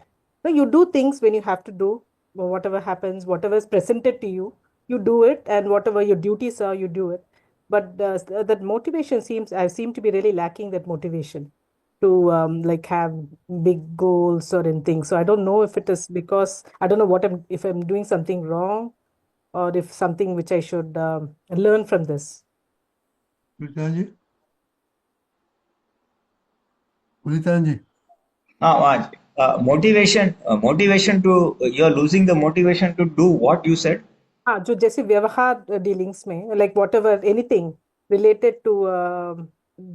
F: you do things when you have to do, or whatever happens, whatever is presented to you, you do it, and whatever your duties are, you do it. But that motivation seems, I seem to be really lacking that motivation to like have big goals or anything. So I don't know if it is because I don't know if I'm doing something wrong or if something which I should learn from this.
B: Pulitanji. Pulitanji.
D: Motivation to you're losing the motivation to do what you said.
F: हाँ जो जैसे व्यवहार dealings में like whatever anything related to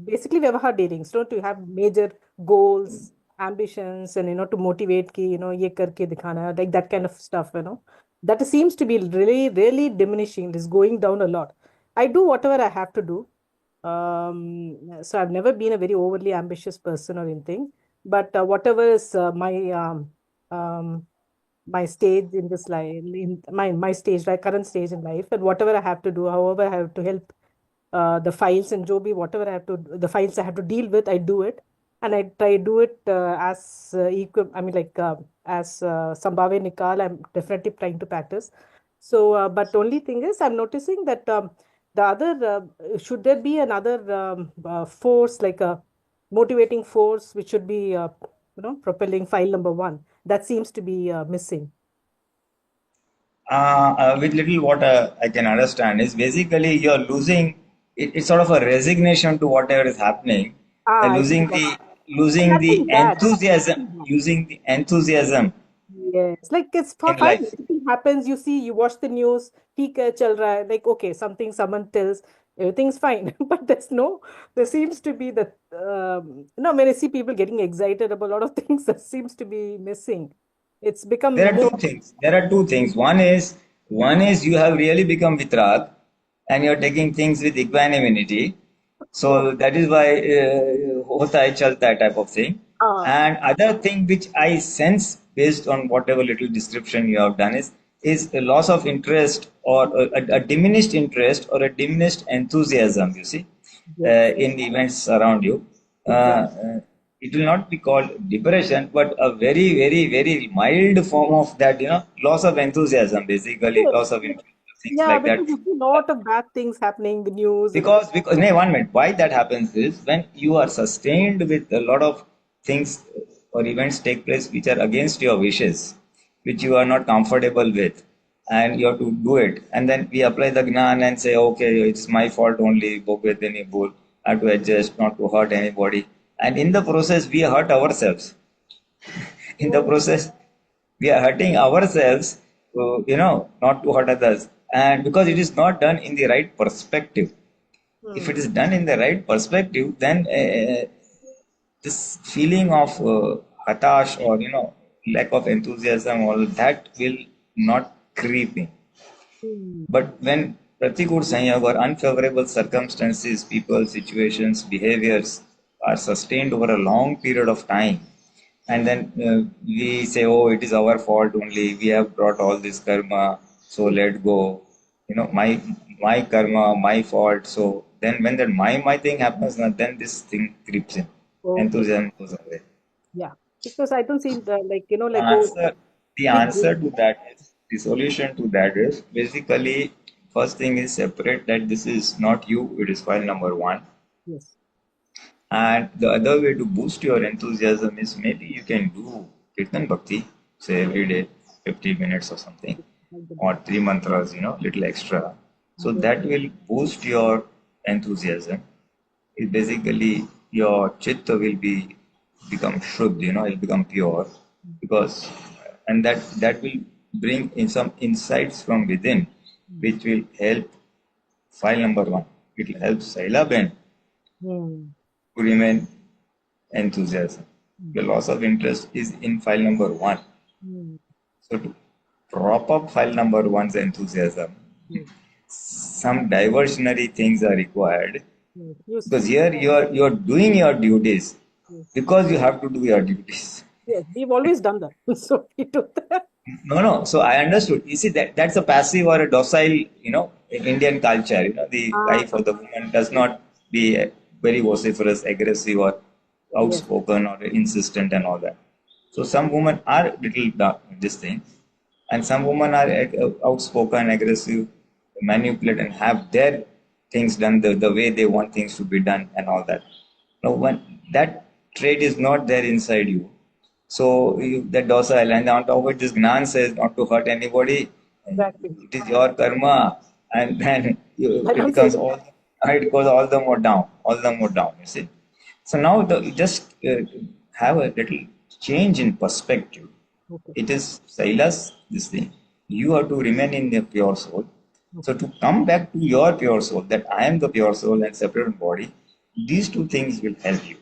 F: basically व्यवहार dealings, to have major goals, ambitions, and to motivate कि ये करके दिखाना, like that kind of stuff, that seems to be really really diminishing. It is going down a lot. I do whatever I have to do. So I've never been a very overly ambitious person or anything, but whatever is my stage in this life, in my stage, like current stage in life, and whatever I have to do, however I have to help the files and Joby, whatever I have to, the files I have to deal with, I do it, and I try to do it as equal. I mean, like as Sambhave Nikal, I'm definitely trying to practice. So, but only thing is, I'm noticing that the other should there be another force, like a motivating force, which should be propelling file number one. That seems to be missing.
D: With little what I can understand is basically you're losing. It's sort of a resignation to whatever is happening,
F: I think that
D: losing the
F: nothing bad.
D: enthusiasm,
F: Nothing bad.
D: losing the enthusiasm
F: Yes, like it's
D: in
F: fine.
D: life.
F: Anything happens, you see, you watch the news, ठीक है, चल रहा है, like okay, something someone tells, everything's fine. But there seems to be that, when I see people getting excited about a lot of things, that seems to be missing. It's become
D: There are
F: more.
D: two things. There are two things. One is you have really become vitrag, and you're taking things with equanimity. So that is why hota hai chalta hai type of thing.
F: Ah,
D: And other thing which I sense based on whatever little description you have done is a loss of interest or a diminished interest or a diminished enthusiasm. You see,
F: yes,
D: in the events around you.
F: exactly.
D: It will not be called depression, but a very, very, very mild form of that, loss of enthusiasm, basically,
F: Yes,
D: loss of interest, things
F: yeah,
D: like that.
F: because you see a lot of bad things happening, the news and
D: Because no, 1 minute, why that happens is when you are sustained with a lot of things or events take place which are against your wishes, which you are not comfortable with, and you have to do it. And then we apply the Gnan and say, okay, it's my fault only, I have to adjust, not to hurt anybody. And in the process, we hurt ourselves. In the process, we are hurting ourselves, not to hurt others. And because it is not done in the right perspective. If it is done in the right perspective, then this feeling of hatash or lack of enthusiasm, all that will not creep in. But when Pratikur Sanyog or unfavorable circumstances, people, situations, behaviors are sustained over a long period of time, and then we say, oh, it is our fault only, we have brought all this karma, so let go. My karma, my fault. So then when that my thing happens, then this thing creeps in.
F: okay,
D: Enthusiasm goes away.
F: yeah, because I don't see
D: The answer, the
F: big
D: answer
F: goals.
D: to that is, the solution to that is basically, first thing is separate that this is not you, it is file number one.
F: Yes.
D: And the other way to boost your enthusiasm is maybe you can do Kirtan Bhakti, say every day, 50 minutes or something, or three mantras, little extra. So that will boost your enthusiasm, is basically your chitta will become shuddh, it will become pure, because and that will bring in some insights from within, which will help file number one. It will help Saila Ben
F: Mm.
D: to remain enthusiasm. The loss of interest is in file number one.
F: Mm.
D: So to prop up file number one's enthusiasm,
F: Yes.
D: some diversionary things are required,
F: Yes. You
D: because
F: see,
D: here you're doing your duties
F: yes.
D: because you have to do your duties.
F: Yes, we've always done that. So we do that.
D: No. So I understood. You see, that's a passive or a docile, Indian culture. The
F: Ah,
D: guy for the woman does not be very vociferous, aggressive, or
F: yes.
D: outspoken or insistent and all that. So some women are little this thing, and some women are outspoken, aggressive, manipulate, and have their things done the way they want things to be done and all that. Now, when that trait is not there inside you, so that docile, and on top of it, this Gnan says not to hurt anybody.
F: Exactly.
D: It is your karma, and then
F: I
D: it
F: don't say
D: becomes
F: that.
D: it goes all the more down, all the more down. You see. So now you just have a little change in perspective.
F: Okay.
D: It is Silas, this thing. You have to remain in the pure soul. So
F: Okay.
D: to come back to your pure soul, that I am the pure soul and separate body, these two things will help you.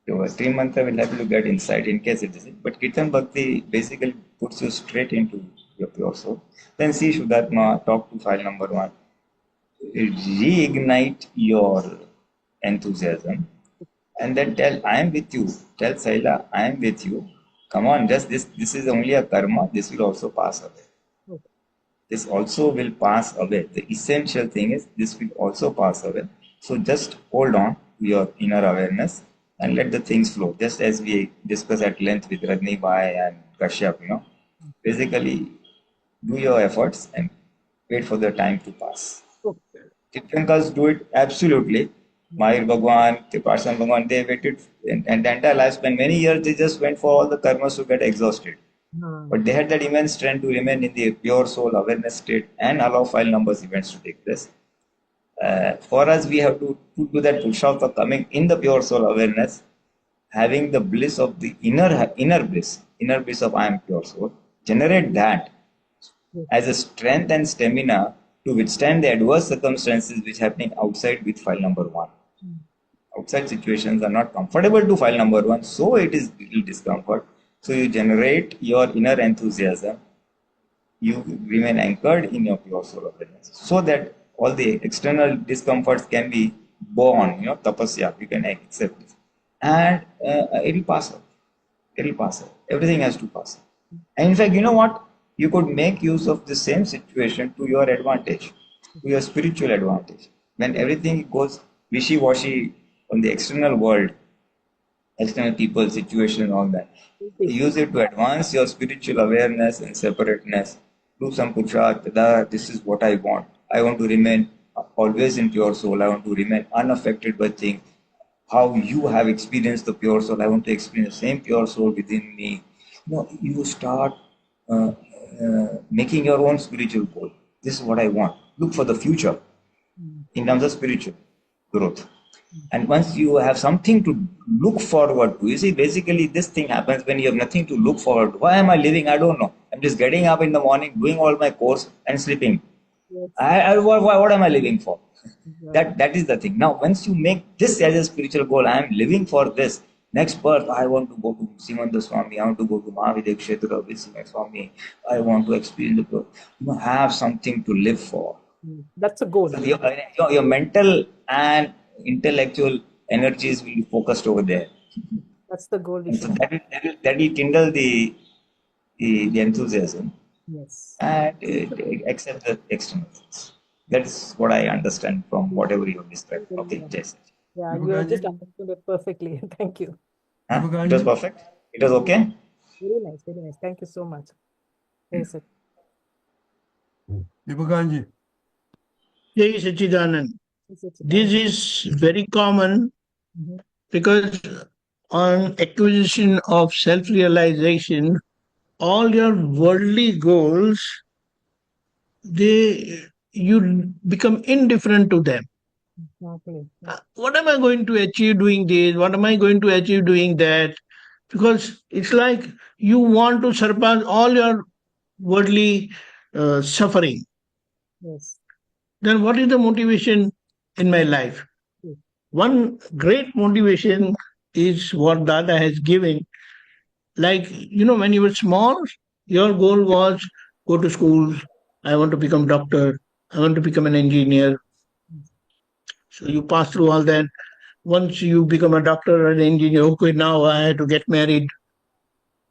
D: Your stream mantra will help you to get insight in case it isn't. But Kirtan Bhakti basically puts you straight into your pure soul. Then see Shuddhatma, talk to file number one. Reignite your enthusiasm. And then tell, I am with you. Tell Saila, I am with you. Come on, just this is only a karma. This will also pass away.
F: Okay.
D: This also will pass away. The essential thing is this will also pass away. So just hold on to your inner awareness and let the things flow. Just as we discussed at length with Rajni Bhai and Kashyap, basically do your efforts and wait for the time to pass.
F: Okay.
D: Tirthankars do it absolutely. Mahir Bhagwan, Parsan Bhagwan, they waited and the entire lifespan, many years, they just went for all the karmas to get exhausted. But they had that immense strength to remain in the pure soul awareness state and allow file numbers events to take place. For us, we have to do that Purusharth of coming in the pure soul awareness, having the bliss of the inner bliss of I am pure soul, generate that as a strength and stamina to withstand the adverse circumstances which are happening outside with file number one. Outside situations are not comfortable to file number one, so it is little discomfort. So you generate your inner enthusiasm, you remain anchored in your pure soul awareness, so that all the external discomforts can be borne, tapasya, you can accept it. And it will pass out. It will pass out. Everything has to pass out. And in fact, you know what? You could make use of the same situation to your advantage, to your spiritual advantage. When everything goes wishy-washy on the external world, external people, situation, all that, use it to advance your spiritual awareness and separateness. Do some Purusharth. This is what I want. I want to remain always in pure soul. I want to remain unaffected by things. How you have experienced the pure soul, I want to experience the same pure soul within me. You start making your own spiritual goal. This is what I want. Look for the future in terms of spiritual growth. And once you have something to look forward to, you see, basically this thing happens when you have nothing to look forward to. Why am I living? I don't know. I'm just getting up in the morning, doing all my course and sleeping.
F: Yes.
D: What am I living for? That is the thing. Now, once you make this as a spiritual goal, I am living for this. Next birth, I want to go to Simanda Swami. I want to go to Mahavidya Kshetra with Swami. I want to experience the growth. Have something to live for.
F: That's a goal.
D: So your mental and intellectual energies will be focused over there.
F: That's the goal.
D: So that will kindle the enthusiasm.
F: Yes.
D: And accept the external things. That is what I understand from whatever you have described. Okay, Jason.
F: Yeah, you have just understood it perfectly. Thank you.
D: It was perfect? It was okay?
F: Very nice, very nice. Thank you so much. Yes, sir.
B: Deepakanandji.
C: Jai Sachidanand. This is very common because on acquisition of self-realization, all your worldly goals, you become indifferent to them.
F: Exactly.
C: What am I going to achieve doing this? What am I going to achieve doing that? Because it's like you want to surpass all your worldly suffering.
F: Yes.
C: Then what is the motivation in my life?
F: Yes.
C: One great motivation is what Dada has given. Like, when you were small, your goal was go to school. I want to become doctor. I want to become an engineer. So you pass through all that. Once you become a doctor or an engineer, okay, now I have to get married.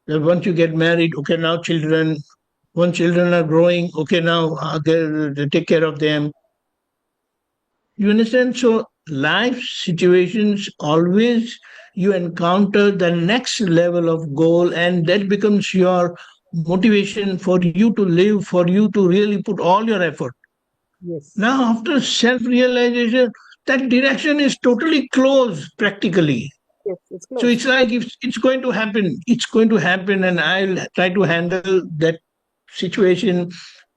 C: Then once you get married, okay, now children. Once children are growing, okay, now they take care of them. You understand? So life situations always you encounter the next level of goal, and that becomes your motivation for you to live, for you to really put all your effort.
F: Yes.
C: Now, after self-realization, that direction is totally closed practically.
F: Yes, it's
C: So
F: close.
C: it's like if it's going to happen, it's going to happen, and I'll try to handle that situation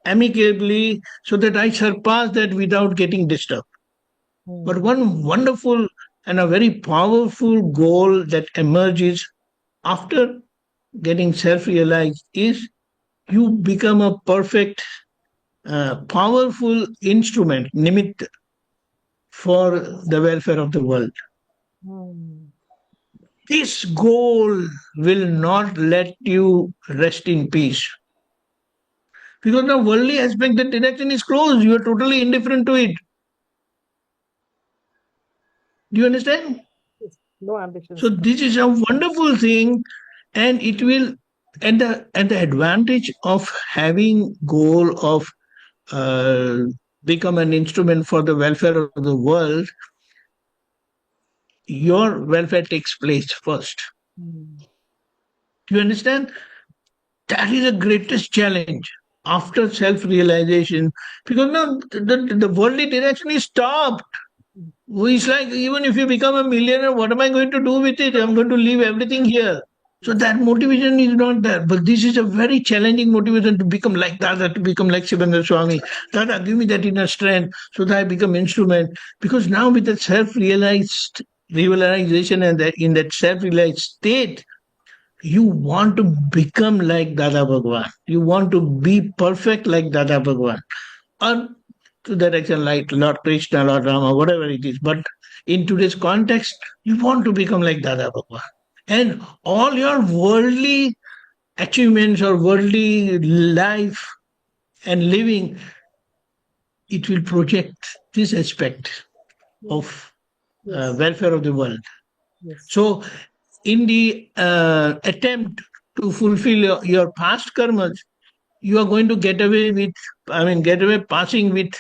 C: amicably so that I surpass that without getting disturbed. But one wonderful and a very powerful goal that emerges after getting self realized is you become a perfect, powerful instrument, nimitta, for the welfare of the world. This goal will not let you rest in peace. Because the worldly aspect, the direction is closed. You are totally indifferent to it. Do you understand?
F: Yes. No ambitions.
C: So this is a wonderful thing, and it will, and the advantage of having goal of uh, become an instrument for the welfare of the world, your welfare takes place first. Do you understand? That is the greatest challenge after self-realization, because now the worldly direction is stopped. It's like, even if you become a millionaire, what am I going to do with it? I'm going to leave everything here. So that motivation is not there. But this is a very challenging motivation to become like Dada, to become like Shivendra Swami. Dada, give me that inner strength so that I become instrument. Because now with that self-realized realization and that in that self-realized state, you want to become like Dada Bhagwan. You want to be perfect like Dada Bhagwan. Or to that extent, like Lord Krishna, Lord Rama, whatever it is. But in today's context, you want to become like Dada Bhagwan. And all your worldly achievements or worldly life and living, it will project this aspect of welfare of the world.
F: Yes.
C: So, in the attempt to fulfill your past karmas, you are going to get away passing with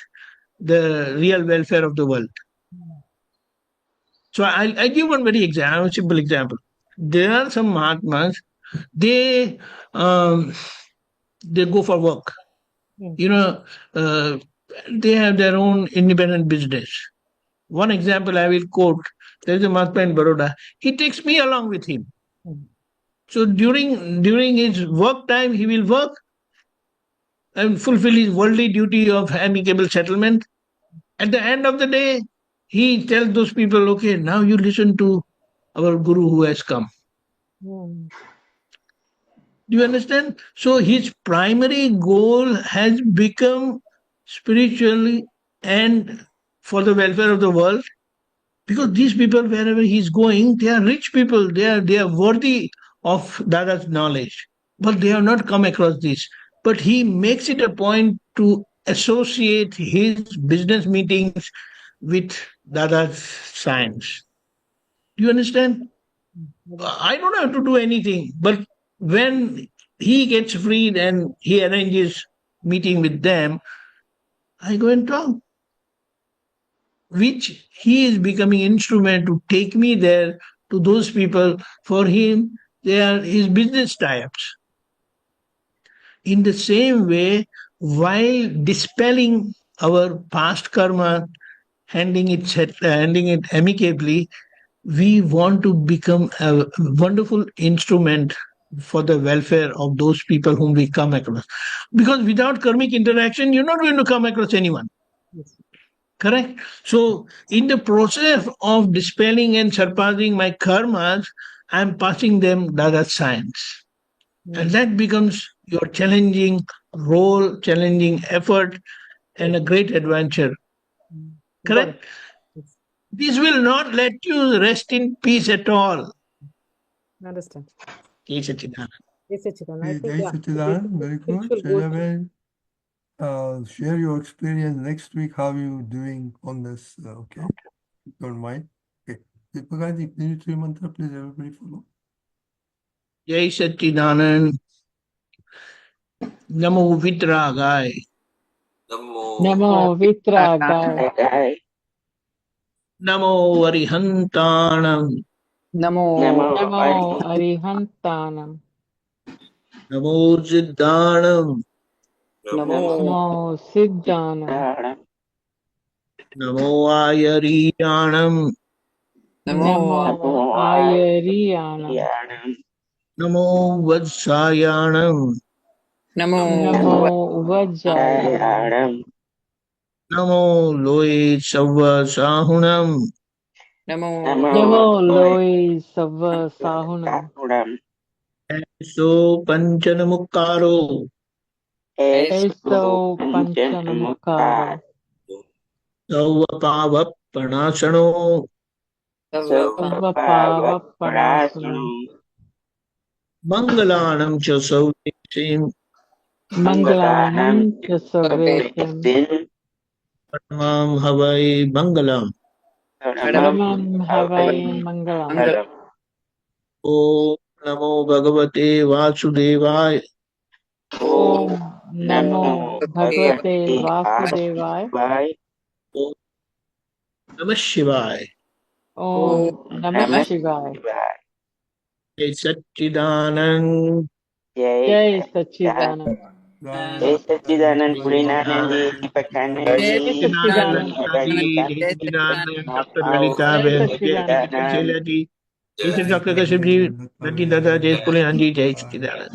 C: the real welfare of the world. So I give one very simple example. There are some Mahatmas, they go for work. They have their own independent business. One example I will quote. There is a Mahatma in Baroda. He takes me along with him. So during his work time, he will work and fulfill his worldly duty of amicable settlement. At the end of the day, he tells those people, okay, now you listen to our Guru who has come. Do you understand? So his primary goal has become spiritually and for the welfare of the world. Because these people, wherever he's going, they are rich people. They are worthy of Dada's knowledge. But they have not come across this. But he makes it a point to associate his business meetings with Dada's science. Do you understand? I don't have to do anything. But when he gets freed and he arranges meeting with them, I go and talk. Which he is becoming instrument to take me there to those people. For him, they are his business tie-ups. In the same way, while dispelling our past karma, handing it amicably, we want to become a wonderful instrument for the welfare of those people whom we come across. Because without karmic interaction, you're not going to come across anyone. Correct? So, in the process of dispelling and surpassing my karmas, I am passing them Dada's science. And that becomes your challenging role, challenging effort, and a great adventure. Correct? This will not let you rest in peace at all.
F: Understand.
C: Jai Satchidanand.
F: Jai Satchidanand. I think,
B: Jai Satchidanand, very good. Shailabhen, share your experience next week, how you doing on this, okay? If you don't mind. Okay. Deepakanji, can you three mantra, please, everybody follow.
C: Jai Satchidanand. Namo Vitragaya.
G: Namo Vitragaya.
C: Namo Arihantanam.
G: Namo Arihantanam.
C: Namo Siddhanam.
G: Namo Siddhanam.
C: Namo Ayariyanam.
G: Namo Ayariyanam.
C: Namo Vatsayanam.
G: Namo Vajjayanam.
C: Namo Loe Sava Sahunam.
G: Namo Loe Sava Sahunam.
C: Eso Panchanamukaro.
G: Eso Panchanamukaro.
C: Sava Pava Pranasano.
G: Sava Pava Panasanam.
C: Mangalanam cha Saudesim.
G: Mangalanam cha Sarvetim.
C: Paramam Havai Mangalam.
G: Paramam Havai Mangalam.
C: Om Namo Bhagavate Vasudevaya.
G: Om Namo Bhagavate Vasudevaya.
C: Om Namah Shivaya.
G: Om Namah Shivaya.
C: Jai Satchidanand.
G: Jai Satchidanand.
A: Jai Satchidanand Pulinanandji Deepakanandji.
G: Satchidanand.
C: Jai Satchidanand Dr. Lalita
G: Jai
C: Ben.
G: Satchidanand.
C: Jai Dr. Kashyap ji, Nati Dada, Jai Pulinanandji, Jai Satchidanand.